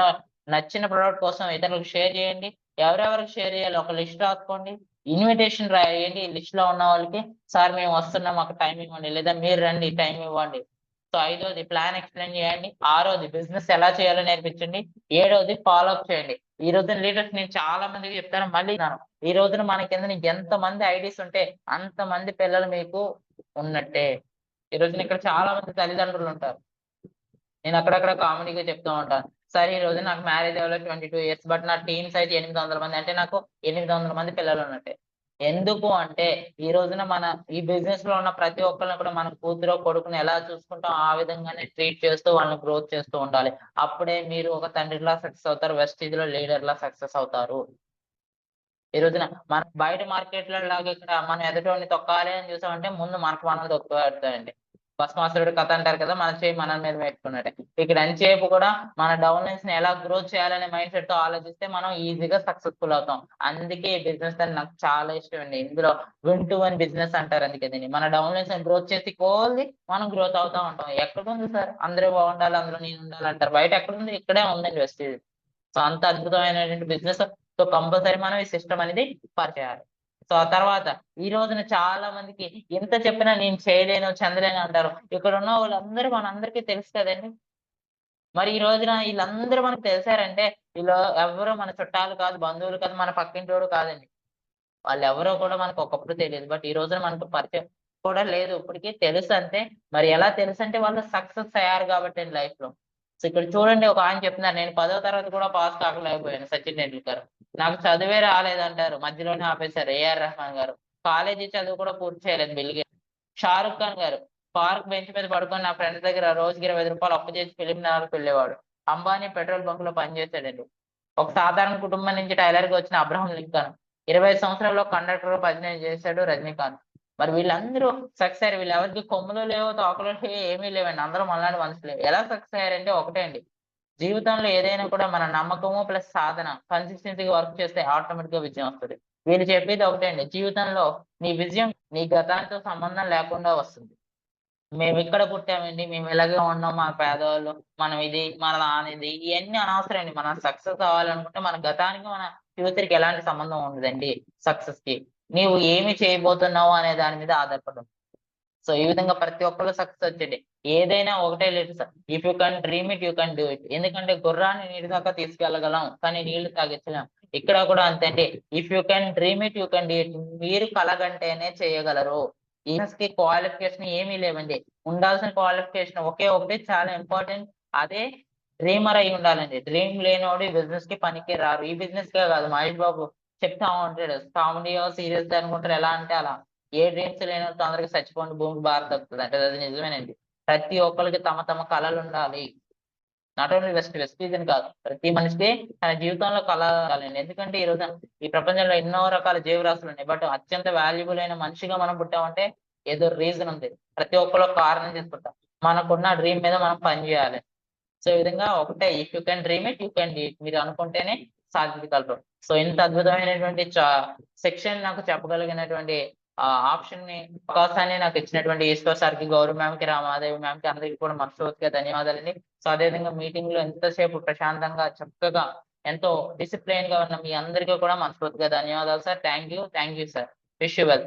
నచ్చిన ప్రొడక్ట్ కోసం ఇతరులకు షేర్ చేయండి. ఎవరెవరికి షేర్ చేయాలి ఒక లిస్ట్ రాసుకోండి. ఇన్విటేషన్ రాయండి లిస్ట్ లో ఉన్న వాళ్ళకి, సార్ మేము వస్తున్నాం మాకు టైం ఇవ్వండి, లేదా మీరు రండి టైం ఇవ్వండి. సో 5వది ప్లాన్ ఎక్స్ప్లెయిన్ చేయండి. 6వది బిజినెస్ ఎలా చేయాలో నేర్పించండి. 7వది ఫాలో అప్ చేయండి. ఈ రోజున లీడర్స్ నేను చాలా మందికి చెప్తాను, మళ్ళీ ఈ రోజున మన కింద ఎంత మంది ఐడీస్ ఉంటే అంత మంది పిల్లలు మీకు ఉన్నట్టే. ఈ రోజున ఇక్కడ చాలా మంది తల్లిదండ్రులు ఉంటారు. నేను అక్కడక్కడ కామెడీగా చెప్తూ ఉంటాను, సరే ఈ రోజు నాకు మ్యారేజ్ అవ్వలేదు 22 ఇయర్స్, బట్ నా టీమ్ సైజ్ 800 మంది, అంటే నాకు 800 మంది పిల్లలు ఉన్నట్టే. ఎందుకు అంటే ఈ రోజున మన ఈ బిజినెస్ లో ఉన్న ప్రతి ఒక్కరిని కూడా మన కూతురో కొడుకుని ఎలా చూసుకుంటాం ఆ విధంగానే ట్రీట్ చేస్తూ వాళ్ళని గ్రోత్ చేస్తూ ఉండాలి. అప్పుడే మీరు ఒక తండ్రిలా సక్సెస్ అవుతారు, వెస్టీజ్ లో లీడర్ లా సక్సెస్ అవుతారు. ఈ రోజున మన బయట మార్కెట్ల లాగా ఇక్కడ మనం ఎదుటోడిని తొక్కాలి అని చూసామంటే ముందు మనకు మనం తొక్కుతాడండి. భస్మాసురుడి కథ అంటారు కదా, మన చేయి మన మీద పెట్టుకున్నట్టే. ఇక్కడ ఎంతసేపు కూడా మన డౌన్లైన్స్ ని ఎలా గ్రోత్ చేయాలనే మైండ్ సెట్ తో ఆలోచిస్తే మనం ఈజీగా సక్సెస్ఫుల్ అవుతాం. అందుకే ఈ బిజినెస్ అని నాకు చాలా ఇష్టం అండి. ఇందులో విన్ టు వన్ బిజినెస్ అంటారు. అందుకే దీన్ని మన డౌన్లైన్స్ ని గ్రోత్ చేసి కోల్ది మనం గ్రోత్ అవుతా ఉంటాం. ఎక్కడుంది సార్, అందరూ బాగుండాలి, అందులో నేను ఉండాలి అంటారు. బయట ఎక్కడుంది, ఇక్కడే ఉందండి వెస్టేజ్. సో అంత అద్భుతమైనటువంటి బిజినెస్. సో కంపల్సరీ మనం ఈ సిస్టమ్ అనేది పరిచేయాలి. సో ఆ తర్వాత ఈ రోజున చాలా మందికి ఎంత చెప్పినా నేను చేయలేను, చెందలేను అంటారు. ఇక్కడ ఉన్న వాళ్ళందరూ మనందరికీ తెలుసు కదండి. మరి ఈ రోజున వీళ్ళందరూ మనకు తెలిసారంటే వీళ్ళు ఎవరు మన చుట్టాలు కాదు, బంధువులు కాదు, మన పక్కింటోడు కాదండి. వాళ్ళెవరో కూడా మనకు ఒకప్పుడు తెలియదు. బట్ ఈ రోజున మనకు పరిచయం కూడా లేదు. ఇప్పటికి తెలుసు అంతే. మరి ఎలా తెలుసంటే వాళ్ళు సక్సెస్ అయ్యారు కాబట్టండి లైఫ్‌లో. సో ఇక్కడ చూడండి, ఒక ఆయన చెప్తున్నారు, నేను 10వ తరగతి కూడా పాస్ కాకలేకపోయాను, సచిన్ టెండూల్కర్. నాకు చదువే రాలేదంటారు. మధ్యలోనే ఆపేశారు ఏఆర్ రెహమాన్ గారు. కాలేజీ చదువు కూడా పూర్తి చేయలేదు బిల్ గేట్స్. షారుఖ్ ఖాన్ గారు పార్క్ బెంచ్ మీద పడుకొని నా ఫ్రెండ్స్ దగ్గర రోజుకి ₹20 అప్పు చేసి ఫిల్మ్ నగర్‌కి వెళ్ళేవాడు. అంబానీ పెట్రోల్ బంక్‌లో పనిచేసాడండి. ఒక సాధారణ కుటుంబం నుంచి టైలర్‌గా వచ్చిన అబ్రహం లింకన్ 25 సంవత్సరాల్లో కండక్టర్‌గా పనిచేసాడు చేశాడు రజనీకాంత్. మరి వీళ్ళందరూ సక్సెస్ అయ్యారు. వీళ్ళెవరికీ కొమ్ములు లేవు, తోకలు లేవు, ఏమీ లేవండి. అందరూ మనలాంటి మనుషులే. ఎలా సక్సెస్ అయ్యారంటే ఒకటే అండి. జీవితంలో ఏదైనా కూడా మన నమ్మకము ప్లస్ సాధన కన్సిస్టెన్సీగా వర్క్ చేస్తే ఆటోమేటిక్‌గా విజయం వస్తది. వీళ్ళు చెప్పేది ఒకటే అండి. జీవితంలో నీ విజయం నీ గతానితో సంబంధం లేకుండా వస్తుంది. మేమిక్కడ పుట్టామండి, మేము ఇలాగే ఉన్నాం, మా పేదవాళ్ళు, మనం ఇది, మన నాన్నది, ఇయన్నీ అనవసరం అండి. మనం సక్సెస్ అవ్వాలనుకుంటే మన గతానికి, మన ఫ్యూచర్‌కి ఎలాంటి సంబంధం ఉండదండి సక్సెస్‌కి. నీవు ఏమి చేయబోతున్నావు అనే దాని మీద ఆధారపడి ఉంటుంది. సో ఈ విధంగా ప్రతి ఒక్కళ్ళు సక్సెస్ వచ్చేది. ఏదైనా ఒకటే లేదు sir. If you can dream it, you can do it. ఎందుకంటే గుర్రాన్ని నీటి దాకా తీసుకెళ్ళగలం, కానీ నీళ్లు తాగించలేం. ఇక్కడ కూడా అంతే అండి. If you can dream it, you can do it. మీరు కలగంటేనే చేయగలరు. ఈ బిజినెస్‌కి క్వాలిఫికేషన్ ఏమీ లేవండి. ఉండాల్సిన క్వాలిఫికేషన్ ఒకే ఒకటి చాలా ఇంపార్టెంట్. అదే డ్రీమర్ అయి ఉండాలండి. డ్రీమ్ లేనోడు ఈ బిజినెస్‌కి పనికి రారు. ఈ బిజినెస్‌కే కాదు, మహేష్ బాబు చెప్తా ఉంటాడు. కామెడీయో, సీరియస్ అనుకుంటారు, ఎలా అంటే అలా. ఏ డ్రీమ్స్ లేనోడు తొందరగా చచ్చిపోండి, భూమికి భారం తప్పుతది అంటే అది నిజమేనండి. ప్రతి ఒక్కళ్ళకి తమ తమ కలలుండాలి. నాట్ ఓన్లీ వెస్టీజ్ అని కాదు. ప్రతి మనిషికి తన జీవితంలో కల ఉండాలండి. ఎందుకంటే ఈ రోజున ఈ ప్రపంచంలో ఎన్నో రకాల జీవరాశులున్నాయి. బట్ అత్యంత వాల్యుబుల్ అయిన మనిషిగా మనం పుట్టామంటే ఏదో రీజన్ ఉంది. ప్రతి ఒక్కళ్ళు ఒక కారణం చేసుకుంటాం. మనకున్న డ్రీమ్ మీద మనం పని చేయాలి. సో ఈ విధంగా ఒకటే, if you can dream it, you can do it. మీరు అనుకుంటేనే సాధించగలరు. సో ఇంత అద్భుతమైనటువంటి సెక్షన్ నాకు చెప్పగలిగినటువంటి ఆప్షన్‌ని, అవకాశాన్ని నాకు ఇచ్చినటువంటి ఈశ్వర్ సార్‌కి, గౌరవ్ మ్యామ్‌కి, రామాదేవి మ్యామ్‌కి అందరికి కూడా మనస్ఫూర్తిగా ధన్యవాదాలండి. సో అదేవిధంగా మీటింగ్‌లో ఎంతసేపు ప్రశాంతంగా, చక్కగా, ఎంతో డిసిప్లైన్‌గా ఉన్న మీ అందరికీ కూడా మనస్ఫూర్తిగా ధన్యవాదాలు sir. Thank you sir. Wish you well.